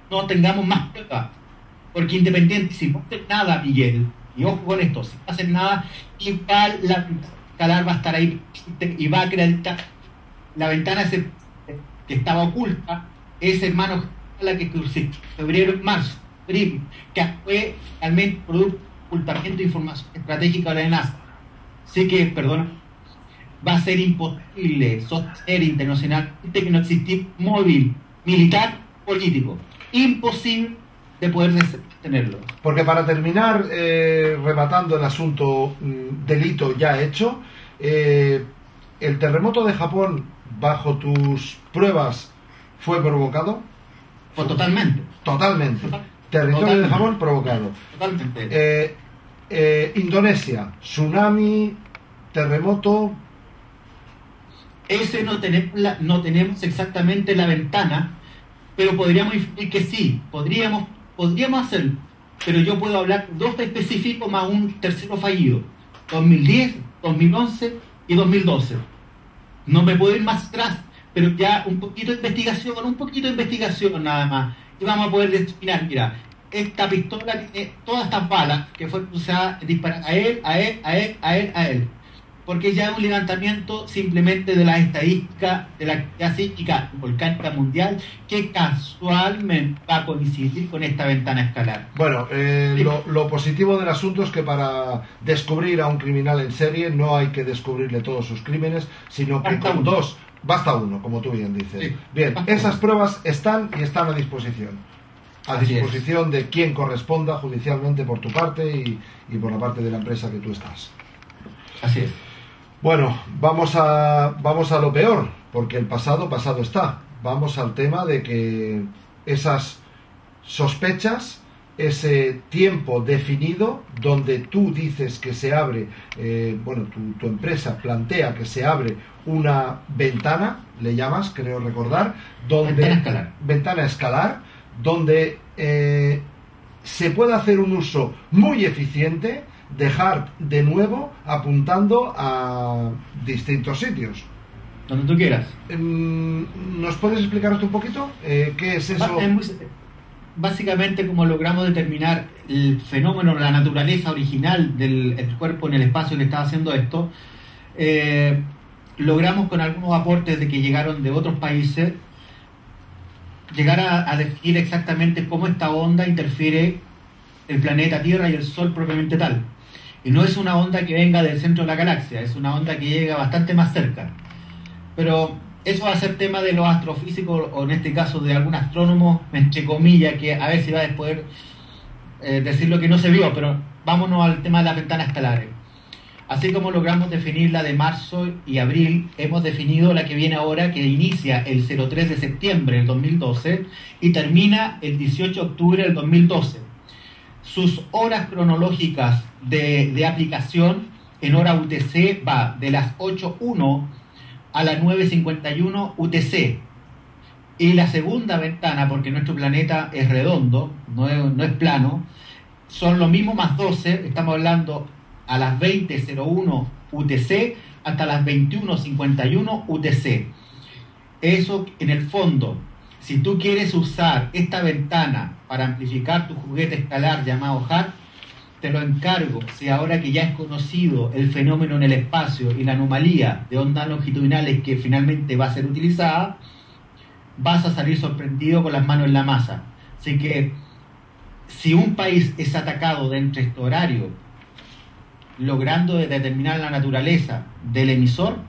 S2: no tengamos más pruebas, porque independiente, si no hacen nada, Miguel, y ojo con esto, si no hacen nada, igual la escalar va a estar ahí y va a acreditar la ventana que estaba oculta, es hermano la que en febrero, marzo, abril, que fue realmente producto de ocultamiento de información estratégica de la NASA. Así que, perdón, va a ser imposible sostener internacionalmente que no existir móvil militar político. Imposible de poder tenerlo.
S1: Porque para terminar, rematando el asunto delito ya hecho, ¿el terremoto de Japón, bajo tus pruebas, fue provocado?
S2: Pues totalmente.
S1: Totalmente. Territorio de Japón provocado.
S2: Totalmente.
S1: Indonesia, tsunami, terremoto.
S2: Ese no tenemos exactamente la ventana, pero podríamos inferir que sí, podríamos hacerlo, pero yo puedo hablar de dos específicos más un tercero fallido, 2010, 2011 y 2012. No me puedo ir más atrás, pero ya un poquito de investigación nada más, y vamos a poder determinar, mira, esta pistola tiene todas estas balas que fueron usadas disparar a él, porque ya es un levantamiento simplemente de las estadísticas de la actividad sísmica volcánica mundial que casualmente va a coincidir con esta ventana escalar.
S1: Bueno, lo positivo del asunto es que para descubrir a un criminal en serie no hay que descubrirle todos sus crímenes, sino que con dos, basta uno, como tú bien dices.
S2: Sí.
S1: Bien, esas pruebas están a disposición. A disposición de quien corresponda judicialmente por tu parte y por la parte de la empresa que tú estás.
S2: Así es.
S1: Bueno, vamos a lo peor, porque el pasado está. Vamos al tema de que esas sospechas, ese tiempo definido donde tú dices que se abre, tu empresa plantea que se abre una ventana, le llamas, creo recordar, donde ventana escalar, donde se puede hacer un uso muy eficiente de HAARP, de nuevo apuntando a distintos sitios.
S2: Donde tú quieras.
S1: ¿Nos puedes explicar esto un poquito? ¿Qué es eso?
S2: básicamente como logramos determinar el fenómeno, la naturaleza original del cuerpo en el espacio que estaba haciendo esto, logramos con algunos aportes de que llegaron de otros países, llegar a definir exactamente cómo esta onda interfiere el planeta Tierra y el Sol propiamente tal. Y no es una onda que venga del centro de la galaxia, es una onda que llega bastante más cerca. Pero eso va a ser tema de los astrofísicos, o en este caso de algún astrónomo, entre comillas, que a ver si va a poder decir lo que no se vio, pero vámonos al tema de las ventanas estelares. Así como logramos definir la de marzo y abril, hemos definido la que viene ahora, que inicia el 03 de septiembre del 2012 y termina el 18 de octubre del 2012. Sus horas cronológicas de aplicación en hora UTC va de las 8:01 a las 9:51 UTC. Y la segunda ventana, porque nuestro planeta es redondo, no es plano, son lo mismo más 12, estamos hablando a las 20:01 UTC hasta las 21:51 UTC. Eso, en el fondo, si tú quieres usar esta ventana para amplificar tu juguete escalar llamado HARP, te lo encargo, si ahora que ya es conocido el fenómeno en el espacio y la anomalía de ondas longitudinales que finalmente va a ser utilizada, vas a salir sorprendido con las manos en la masa. Así que, si un país es atacado dentro de este horario, logrando determinar la naturaleza del emisor,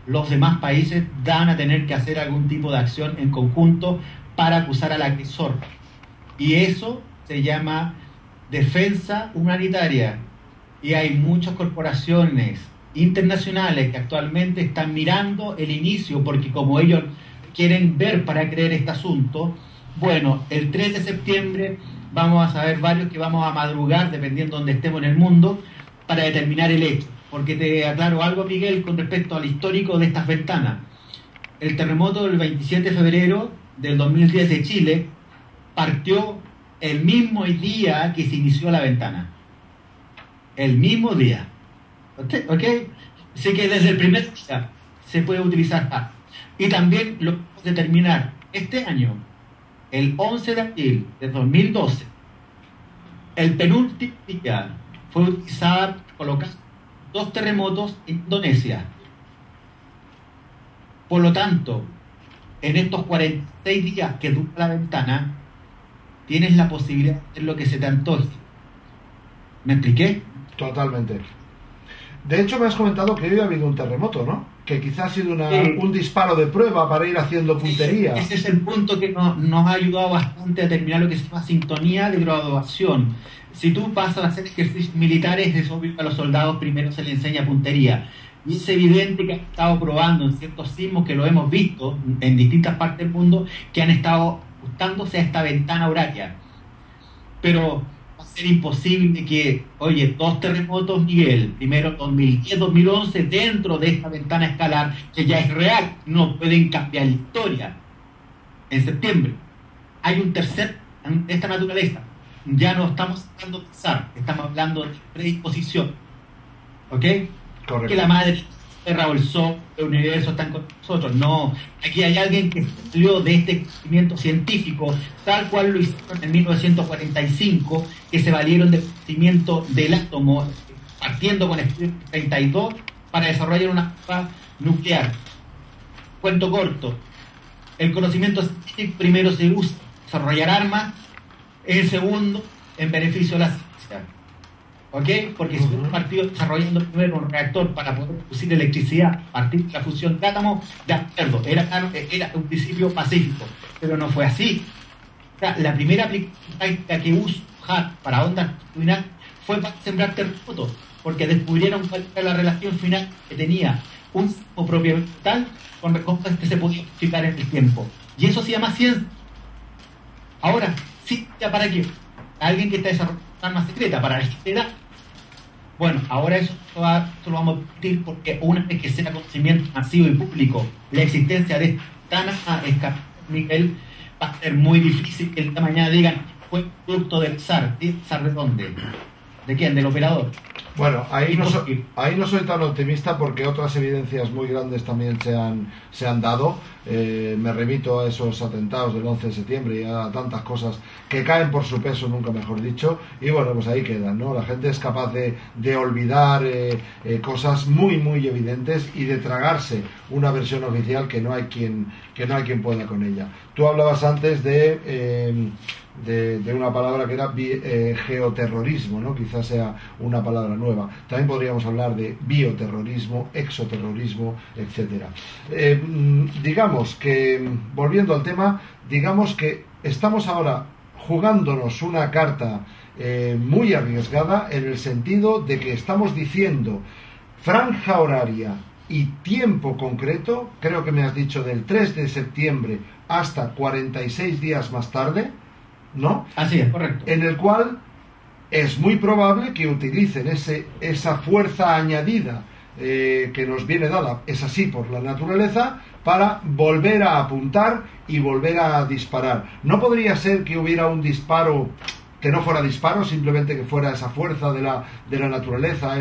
S2: los demás países van a tener que hacer algún tipo de acción en conjunto para acusar al agresor. Y eso se llama defensa humanitaria. Y hay muchas corporaciones internacionales que actualmente están mirando el inicio, porque como ellos quieren ver para creer este asunto, bueno, el 3 de septiembre vamos a saber varios que vamos a madrugar, dependiendo de donde estemos en el mundo, para determinar el hecho. Porque te aclaro algo, Miguel, con respecto al histórico de estas ventanas. El terremoto del 27 de febrero del 2010 de Chile partió el mismo día que se inició la ventana. El mismo día. ¿Ok? Así que desde el primer día se puede utilizar. Y también lo podemos determinar este año, el 11 de abril de 2012, el penúltimo día fue utilizada para colocar 2 terremotos en Indonesia. Por lo tanto, en estos 46 días que dura la ventana, tienes la posibilidad de hacer lo que se te antoje. ¿Me expliqué?
S1: Totalmente. De hecho, me has comentado que hoy ha habido un terremoto, ¿no? Que quizás ha sido un disparo de prueba para ir haciendo puntería.
S2: Ese es el punto que nos ha ayudado bastante a determinar lo que se llama sintonía de graduación. Si tú vas a hacer ejercicios militares, es obvio que a los soldados primero se les enseña puntería. Y es evidente que han estado probando en ciertos sismos, que lo hemos visto en distintas partes del mundo, que han estado ajustándose a esta ventana horaria. Pero va a ser imposible que, oye, 2 terremotos, Miguel, primero 2010-2011, dentro de esta ventana escalar, que ya es real, no pueden cambiar la historia. En septiembre hay un tercer de esta naturaleza. Ya no estamos hablando de azar, estamos hablando de predisposición. ¿Ok?
S1: Correcto.
S2: Que la madre Tierra o el Sol, el universo están con nosotros. No, aquí hay alguien que salió de este conocimiento científico, tal cual lo hicieron en 1945, que se valieron del conocimiento del átomo, partiendo con el 32, para desarrollar una bomba nuclear. Cuento corto, el conocimiento científico primero se usa para desarrollar armas, el segundo en beneficio de la ciencia. ¿Ok? Porque si un partido desarrollando primero un reactor para poder producir electricidad a partir de la fusión de átomos, de acuerdo, era un principio pacífico, pero no fue así. O sea, la primera práctica que usó HARP para ondas longitudinales fue para sembrar terremotos, porque descubrieron cuál era la relación final que tenía un sismo propiamente tal con cosas que se podían explicar en el tiempo. Y eso se llama ciencia. Ahora, ¿ciencia para qué? Alguien que está desarrollando armas secretas para la sociedad. Bueno, ahora eso lo vamos a permitir, porque una vez que sea conocimiento masivo y público la existencia de esta escala, Miguel, va a ser muy difícil que el día de mañana digan fue producto del SAR. ¿Sí? ¿SAR de dónde? ¿De quién? ¿Del operador?
S1: Bueno, ahí no soy tan optimista porque otras evidencias muy grandes también se han dado. Me remito a esos atentados del 11 de septiembre y a tantas cosas que caen por su peso, nunca mejor dicho, y bueno, pues ahí quedan, ¿no? La gente es capaz de olvidar cosas muy, muy evidentes y de tragarse una versión oficial que no hay quien pueda con ella. Tú hablabas antes de una palabra que era geoterrorismo, ¿no? Quizás sea una palabra nueva. También podríamos hablar de bioterrorismo, exoterrorismo, etcétera. Digamos que, volviendo al tema, digamos que estamos ahora jugándonos una carta muy arriesgada, en el sentido de que estamos diciendo franja horaria y tiempo concreto, creo que me has dicho del 3 de septiembre hasta 46 días más tarde, ¿no?
S2: Así es, correcto.
S1: En el cual es muy probable que utilicen esa fuerza añadida que nos viene dada, es así por la naturaleza, para volver a apuntar y volver a disparar. No podría ser que hubiera un disparo que no fuera disparo, simplemente que fuera esa fuerza de la naturaleza,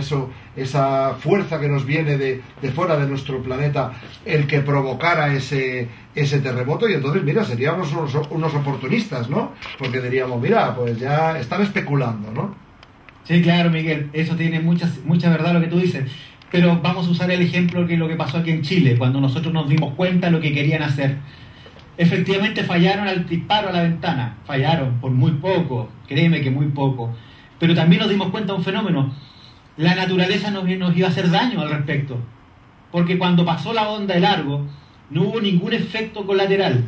S1: esa fuerza que nos viene de fuera de nuestro planeta, el que provocara ese terremoto. Y entonces, mira, seríamos unos oportunistas, ¿no? Porque diríamos, mira, pues ya están especulando, ¿no?
S2: Sí, claro, Miguel, eso tiene mucha verdad lo que tú dices. Pero vamos a usar el ejemplo que lo que pasó aquí en Chile, cuando nosotros nos dimos cuenta de lo que querían hacer. Efectivamente fallaron al disparo a la ventana, fallaron por muy poco, créeme que muy poco, pero también nos dimos cuenta de un fenómeno: la naturaleza nos iba a hacer daño al respecto, porque cuando pasó la onda de largo no hubo ningún efecto colateral.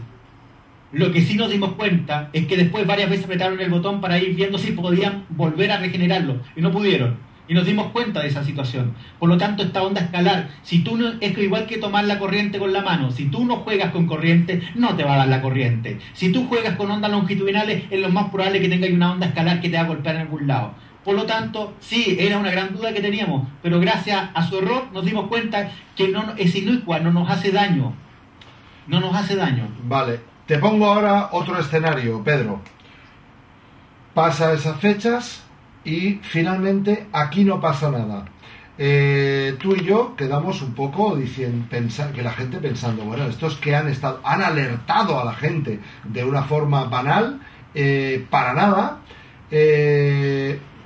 S2: Lo que sí nos dimos cuenta es que después varias veces apretaron el botón para ir viendo si podían volver a regenerarlo, y no pudieron. Y nos dimos cuenta de esa situación. Por lo tanto, esta onda escalar, si tú no, es igual que tomar la corriente con la mano. Si tú no juegas con corriente, no te va a dar la corriente. Si tú juegas con ondas longitudinales, es lo más probable que tengas una onda escalar que te va a golpear en algún lado. Por lo tanto, sí, era una gran duda que teníamos, pero gracias a su error nos dimos cuenta que no es inocua, no nos hace daño. No nos hace daño.
S1: Vale, te pongo ahora otro escenario, Pedro. Pasa esas fechas y finalmente aquí no pasa nada. Tú y yo quedamos un poco que la gente pensando, bueno, estos que han alertado a la gente de una forma banal, para nada,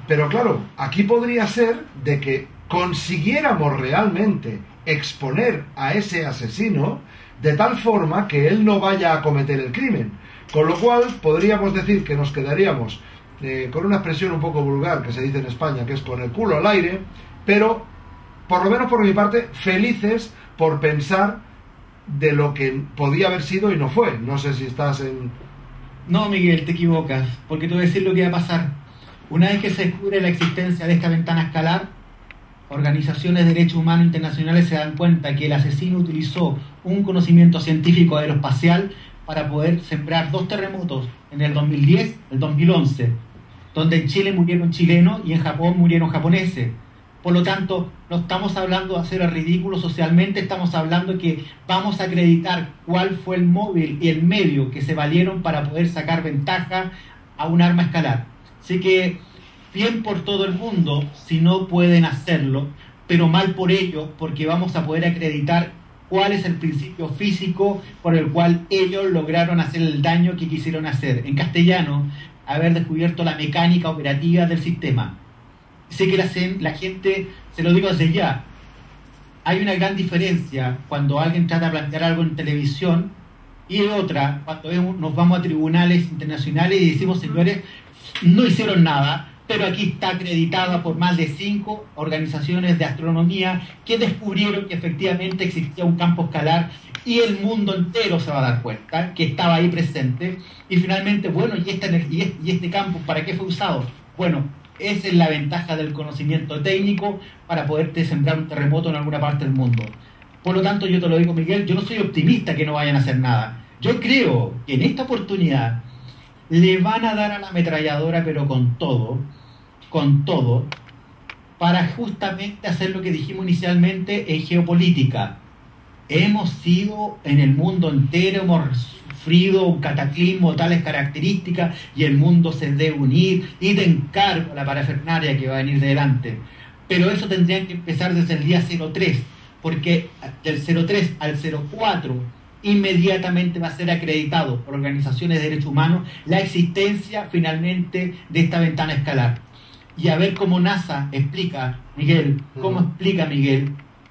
S1: pero claro, aquí podría ser de que consiguiéramos realmente exponer a ese asesino de tal forma que él no vaya a cometer el crimen, con lo cual podríamos decir que nos quedaríamos con una expresión un poco vulgar que se dice en España, que es con el culo al aire, pero por lo menos por mi parte felices por pensar de lo que podía haber sido y no fue. No sé si estás en...
S2: No, Miguel, te equivocas, porque te voy a decir lo que va a pasar. Una vez que se descubre la existencia de esta ventana escalar, organizaciones de derechos humanos internacionales se dan cuenta que el asesino utilizó un conocimiento científico aeroespacial para poder sembrar 2 terremotos en el 2010 y el 2011, donde en Chile murieron chilenos y en Japón murieron japoneses. Por lo tanto, no estamos hablando de hacer el ridículo socialmente, estamos hablando de que vamos a acreditar cuál fue el móvil y el medio que se valieron para poder sacar ventaja a un arma escalar. Así que, bien por todo el mundo si no pueden hacerlo, pero mal por ellos, porque vamos a poder acreditar cuál es el principio físico por el cual ellos lograron hacer el daño que quisieron hacer. En castellano, haber descubierto la mecánica operativa del sistema. Sé que la gente, se lo digo desde ya, hay una gran diferencia cuando alguien trata de plantear algo en televisión y otra cuando nos vamos a tribunales internacionales y decimos, señores, no hicieron nada, pero aquí está acreditada por más de 5 organizaciones de astronomía que descubrieron que efectivamente existía un campo escalar y el mundo entero se va a dar cuenta que estaba ahí presente. Y finalmente, bueno, ¿y este campo para qué fue usado? Bueno, esa es la ventaja del conocimiento técnico para poderte sembrar un terremoto en alguna parte del mundo. Por lo tanto, yo te lo digo, Miguel, yo no soy optimista que no vayan a hacer nada. Yo creo que en esta oportunidad le van a dar a la ametralladora, pero con todo, para justamente hacer lo que dijimos inicialmente en geopolítica. Hemos sido en el mundo entero, hemos sufrido un cataclismo de tales características y el mundo se debe unir y te encargo la parafernalia que va a venir de delante. Pero eso tendría que empezar desde el día 03, porque del 03 al 04 inmediatamente va a ser acreditado por organizaciones de derechos humanos la existencia finalmente de esta ventana escalar. Y a ver cómo NASA explica, Miguel,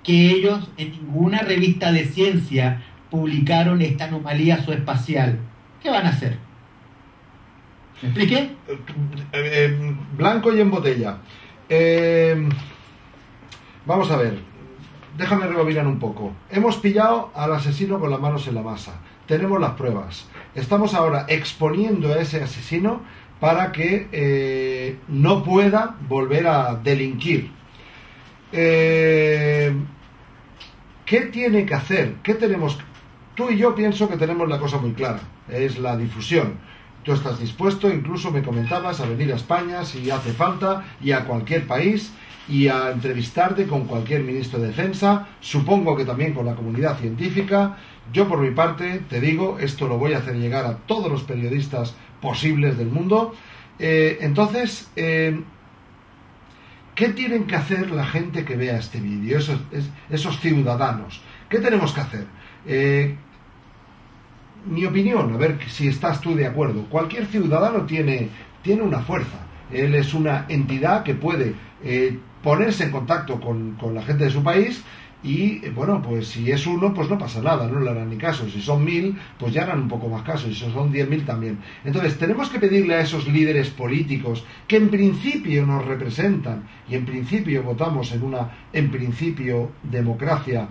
S2: que ellos en ninguna revista de ciencia publicaron esta anomalía subespacial. ¿Qué van a hacer? ¿Me expliqué?
S1: Blanco y en botella. Vamos a ver, déjame rebobinar un poco. Hemos pillado al asesino con las manos en la masa. Tenemos las pruebas. Estamos ahora exponiendo a ese asesino para que no pueda volver a delinquir. ¿Qué tiene que hacer? ¿Qué tenemos? Tú y yo pienso que tenemos la cosa muy clara. Es la difusión. Tú estás dispuesto, incluso me comentabas, a venir a España si hace falta, y a cualquier país, y a entrevistarte con cualquier ministro de Defensa, supongo que también con la comunidad científica. Yo por mi parte te digo, esto lo voy a hacer llegar a todos los periodistas posibles del mundo. Entonces, ¿qué tienen que hacer la gente que vea este vídeo, esos ciudadanos? ¿Qué tenemos que hacer? Mi opinión, a ver si estás tú de acuerdo. Cualquier ciudadano tiene una fuerza. Él es una entidad que puede ponerse en contacto con la gente de su país y, bueno, pues si es uno, pues no pasa nada, no le harán ni caso. Si son 1000, pues ya harán un poco más caso. Si son 10.000 también. Entonces, tenemos que pedirle a esos líderes políticos que en principio nos representan y en principio votamos en una, en principio, democracia.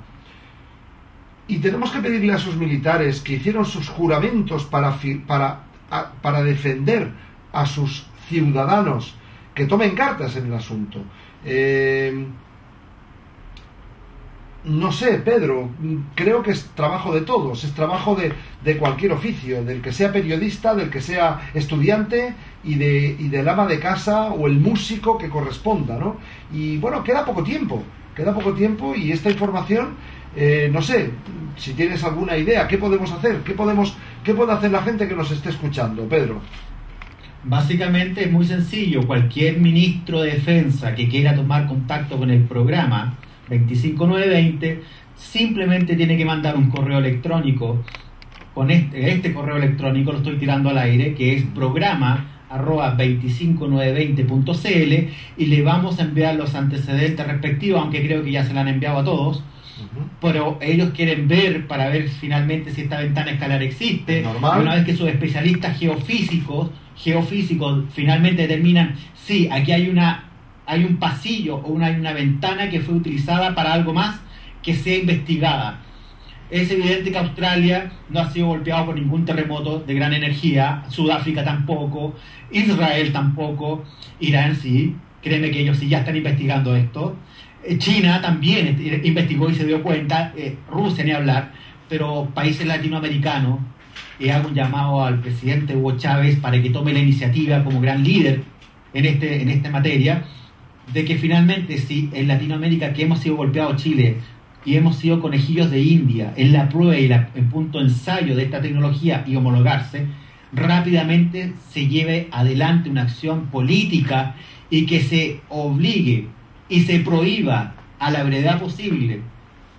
S1: Y tenemos que pedirle a esos militares que hicieron sus juramentos para defender a sus ciudadanos, que tomen cartas en el asunto. No sé, Pedro, creo que es trabajo de todos, es trabajo de cualquier oficio, del que sea periodista, del que sea estudiante y del ama de casa o el músico que corresponda, ¿no? Y bueno, queda poco tiempo y esta información, no sé, si tienes alguna idea, ¿qué podemos hacer? ¿Qué puede hacer la gente que nos esté escuchando, Pedro?
S2: Básicamente es muy sencillo. Cualquier ministro de defensa que quiera tomar contacto con el programa 25920 simplemente tiene que mandar un correo electrónico. Con este correo electrónico lo estoy tirando al aire, que es programa@25920.cl, y le vamos a enviar los antecedentes respectivos, aunque creo que ya se lo han enviado a todos. Pero ellos quieren ver para ver finalmente si esta ventana escalar existe.
S1: Normal.
S2: Y una vez que sus especialistas geofísicos finalmente determinan si aquí hay un pasillo o hay una ventana que fue utilizada para algo más, que sea investigada. Es evidente que Australia no ha sido golpeado por ningún terremoto de gran energía, Sudáfrica tampoco, Israel tampoco, Irán sí, créeme que ellos sí ya están investigando esto. China también investigó y se dio cuenta, Rusia ni hablar, pero países latinoamericanos, hago un llamado al presidente Hugo Chávez para que tome la iniciativa como gran líder en esta materia, de que finalmente si en Latinoamérica, que hemos sido golpeados, Chile, y hemos sido conejillos de India en la prueba y el punto de ensayo de esta tecnología y homologarse, rápidamente se lleve adelante una acción política y que se obligue y se prohíba a la brevedad posible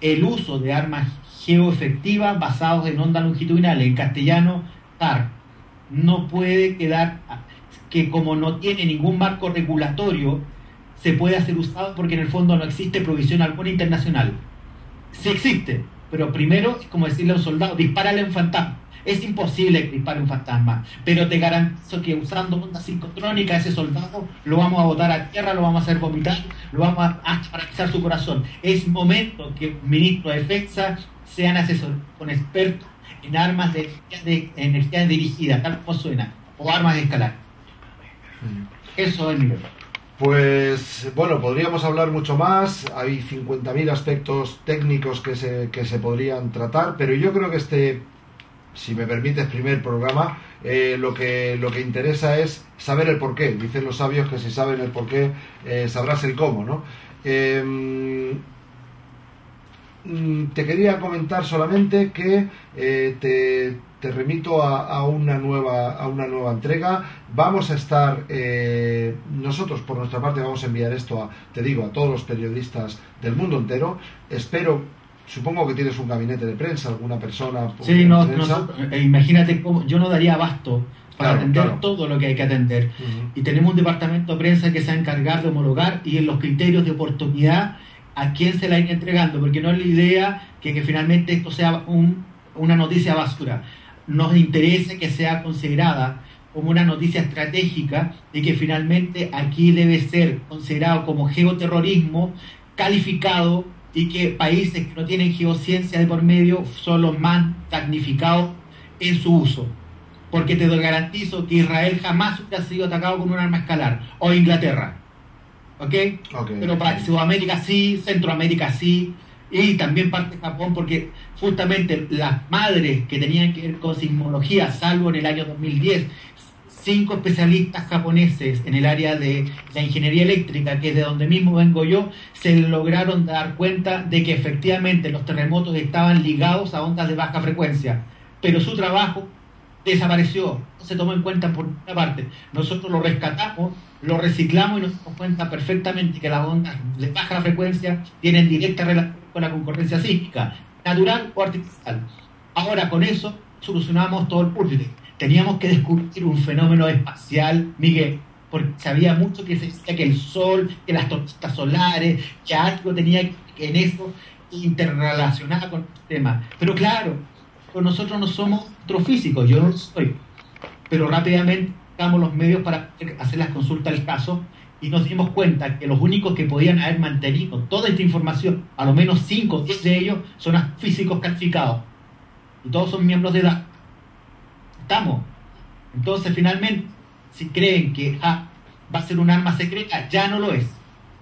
S2: el uso de armas geoefectivas basadas en ondas longitudinales, en castellano TAR. No puede quedar que, como no tiene ningún marco regulatorio, se puede hacer usado, porque en el fondo no existe provisión alguna internacional. Sí existe, pero primero es como decirle a un soldado: dispárale a un fantasma. Es imposible que dispare un fantasma, pero te garantizo que usando ondas sincrotrónicas ese soldado lo vamos a botar a tierra, lo vamos a hacer vomitar, lo vamos a paralizar su corazón. Es momento que ministros de defensa sean asesores con expertos en armas de energía dirigida, tal como suena, o armas de escalar. Eso es mi verdad.
S1: Pues bueno, podríamos hablar mucho más, hay 50.000 aspectos técnicos que se podrían tratar, pero yo creo que si me permites, primer programa, lo que interesa es saber el porqué. Dicen los sabios que si saben el porqué, sabrás el cómo, ¿no? Te quería comentar solamente que te remito a una nueva entrega. Vamos a estar, nosotros por nuestra parte vamos a enviar esto a todos los periodistas del mundo entero. Supongo que tienes un gabinete de prensa, alguna persona.
S2: Sí, imagínate cómo yo no daría abasto para atender todo lo que hay que atender. Y tenemos un departamento de prensa que se va a encargar de homologar y en los criterios de oportunidad a quién se la irá entregando, porque no es la idea que finalmente esto sea una noticia basura. Nos interesa que sea considerada como una noticia estratégica y que finalmente aquí debe ser considerado como geoterrorismo calificado, y que países que no tienen geociencia de por medio son los más damnificados en su uso. Porque te garantizo que Israel jamás hubiera sido atacado con un arma escalar, o Inglaterra. ¿Ok? Pero para Sudamérica sí, Centroamérica sí, y también parte de Japón, porque justamente las madres que tenían que ver con sismología, salvo en el año 2010, 5 especialistas japoneses en el área de la ingeniería eléctrica, que es de donde mismo vengo yo, se lograron dar cuenta de que efectivamente los terremotos estaban ligados a ondas de baja frecuencia, pero su trabajo desapareció, no se tomó en cuenta por una parte. Nosotros lo rescatamos, lo reciclamos y nos damos cuenta perfectamente que las ondas de baja frecuencia tienen directa relación con la concurrencia sísmica, natural o artificial. Ahora con eso solucionamos todo el puzzle. Teníamos que descubrir un fenómeno espacial, Miguel, porque sabía mucho que se decía que el Sol, que las tormentas solares, que algo tenía que en eso interrelacionado con el tema. Pero claro, nosotros no somos astrofísicos, yo no lo soy, pero rápidamente buscamos los medios para hacer las consultas del caso y nos dimos cuenta que los únicos que podían haber mantenido toda esta información, a lo menos 5 o 10 de ellos, son astrofísicos calificados y todos son miembros de edad. Entonces finalmente, si creen que va a ser un arma secreta, ya no lo es.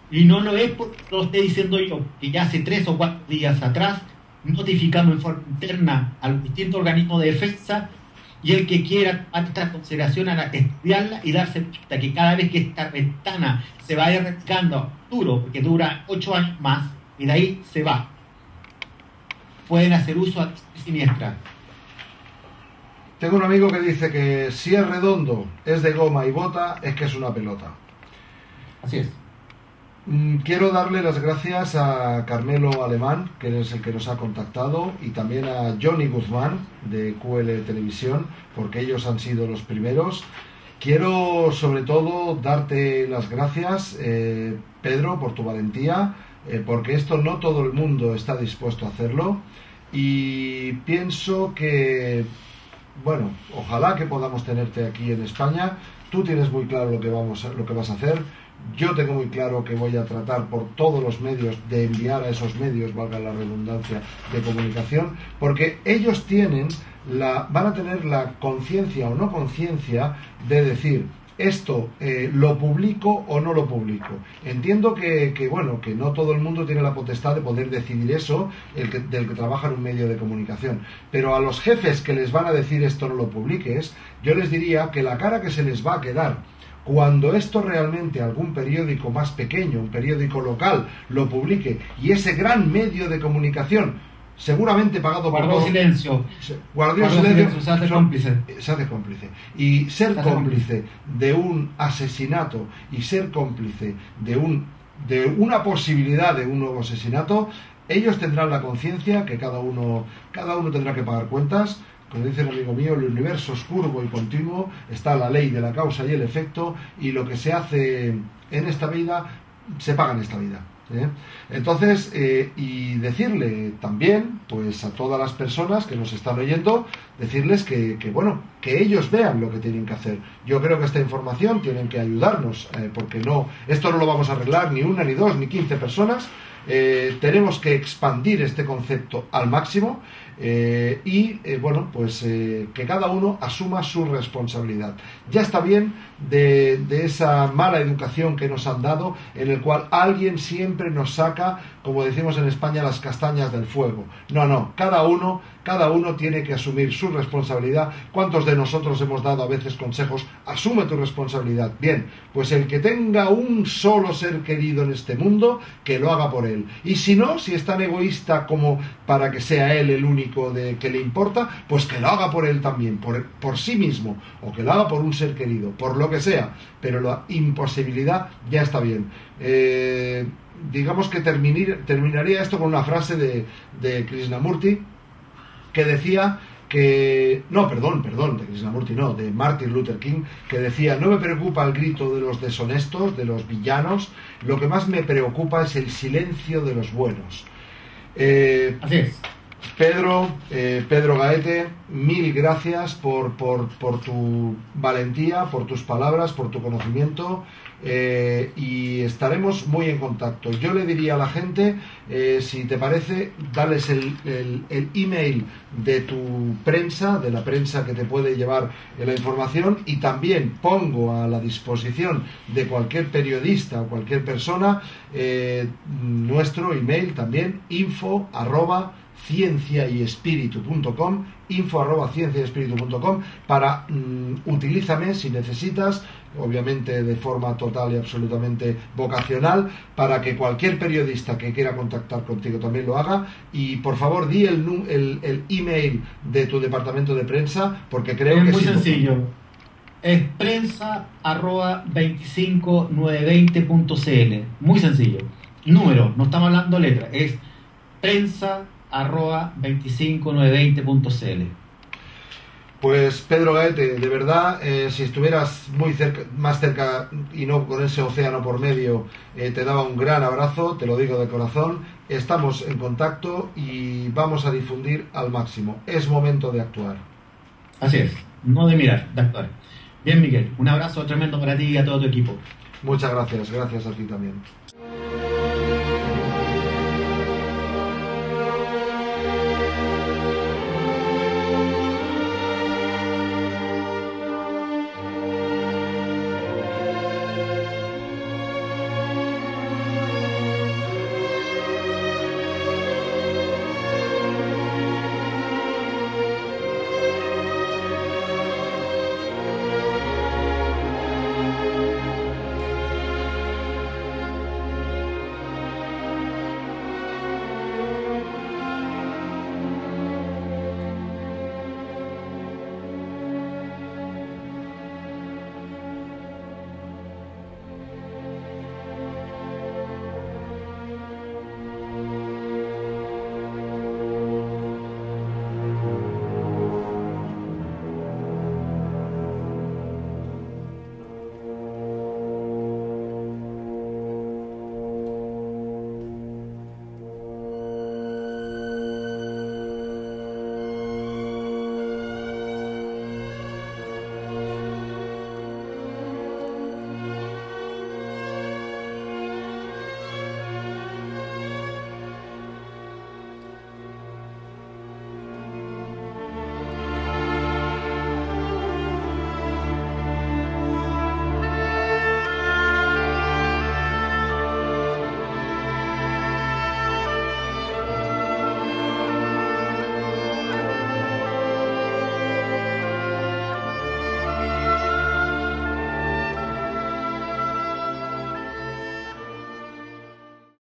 S2: Y no lo es porque lo esté diciendo yo, que ya hace 3 o 4 días atrás notificamos en forma interna a los distintos organismos de defensa, y el que quiera tomar esta consideración a estudiarla y darse cuenta que cada vez que esta ventana se vaya replicando duro, porque dura 8 años más, y de ahí se va, pueden hacer uso a siniestra.
S1: Tengo un amigo que dice que si es redondo, es de goma y bota, es que es una pelota.
S2: Así es.
S1: Quiero darle las gracias a Carmelo Alemán, que es el que nos ha contactado, y también a Johnny Guzmán de QL Televisión, porque ellos han sido los primeros. Quiero sobre todo darte las gracias, Pedro, por tu valentía, porque esto no todo el mundo está dispuesto a hacerlo, y pienso que, bueno, ojalá que podamos tenerte aquí en España. Tú tienes muy claro lo que vas a hacer. Yo tengo muy claro que voy a tratar por todos los medios de enviar a esos medios, valga la redundancia, de comunicación, porque ellos van a tener la conciencia o no conciencia de decir esto lo publico o no lo publico. Entiendo que no todo el mundo tiene la potestad de poder decidir eso, del que trabaja en un medio de comunicación, pero a los jefes que les van a decir esto no lo publiques, yo les diría que la cara que se les va a quedar cuando esto realmente algún periódico más pequeño, un periódico local, lo publique, y ese gran medio de comunicación, seguramente pagado por
S2: guardó silencio, se hace cómplice.
S1: Se hace cómplice. Y ser cómplice de un asesinato y ser cómplice de una posibilidad de un nuevo asesinato, ellos tendrán la conciencia que cada uno tendrá que pagar cuentas. Como dice un amigo mío, el universo es curvo y continuo, está la ley de la causa y el efecto, y lo que se hace en esta vida se paga en esta vida. Entonces, y decirle también, pues a todas las personas que nos están oyendo, decirles que ellos vean lo que tienen que hacer. Yo creo que esta información tienen que ayudarnos, porque esto no lo vamos a arreglar ni una, ni dos, ni 15 personas. Tenemos que expandir este concepto al máximo, que cada uno asuma su responsabilidad. Ya está bien de esa mala educación que nos han dado, en el cual alguien siempre nos saca, como decimos en España, las castañas del fuego. No, cada uno tiene que asumir su responsabilidad. ¿Cuántos de nosotros hemos dado a veces consejos? Asume tu responsabilidad. Bien, pues el que tenga un solo ser querido en este mundo, que lo haga por él. Y si no, si es tan egoísta como para que sea él el único único de que le importa, pues que lo haga por él también, por sí mismo, o que lo haga por un ser querido, por lo que sea, pero la imposibilidad ya está bien. Digamos que terminaría esto con una frase de Krishnamurti, que decía que... No, perdón, de Krishnamurti no, de Martin Luther King, que decía: no me preocupa el grito de los deshonestos, de los villanos, lo que más me preocupa es el silencio de los buenos.
S2: Así es.
S1: Pedro Gaete, mil gracias por tu valentía, por tus palabras, por tu conocimiento, y estaremos muy en contacto. Yo le diría a la gente, si te parece, dales el email de tu prensa, de la prensa que te puede llevar la información, y también pongo a la disposición de cualquier periodista o cualquier persona nuestro email también, info@cienciayespiritu.com, info@cienciayespiritu.com, para utilízame si necesitas, obviamente de forma total y absolutamente vocacional, para que cualquier periodista que quiera contactar contigo también lo haga. Y por favor di el email de tu departamento de prensa, porque creo que
S2: es muy sencillo. Es prensa@25920.cl. Muy sencillo. Número, no estamos hablando letra, es prensa@25920.cl.
S1: Pues Pedro Gaete, de verdad, si estuvieras más cerca y no con ese océano por medio, te daba un gran abrazo, te lo digo de corazón. Estamos en contacto y vamos a difundir al máximo. Es momento de actuar.
S2: Así es, no de mirar, de actuar. Bien, Miguel, un abrazo tremendo para ti y a todo tu equipo.
S1: Muchas gracias, gracias a ti también.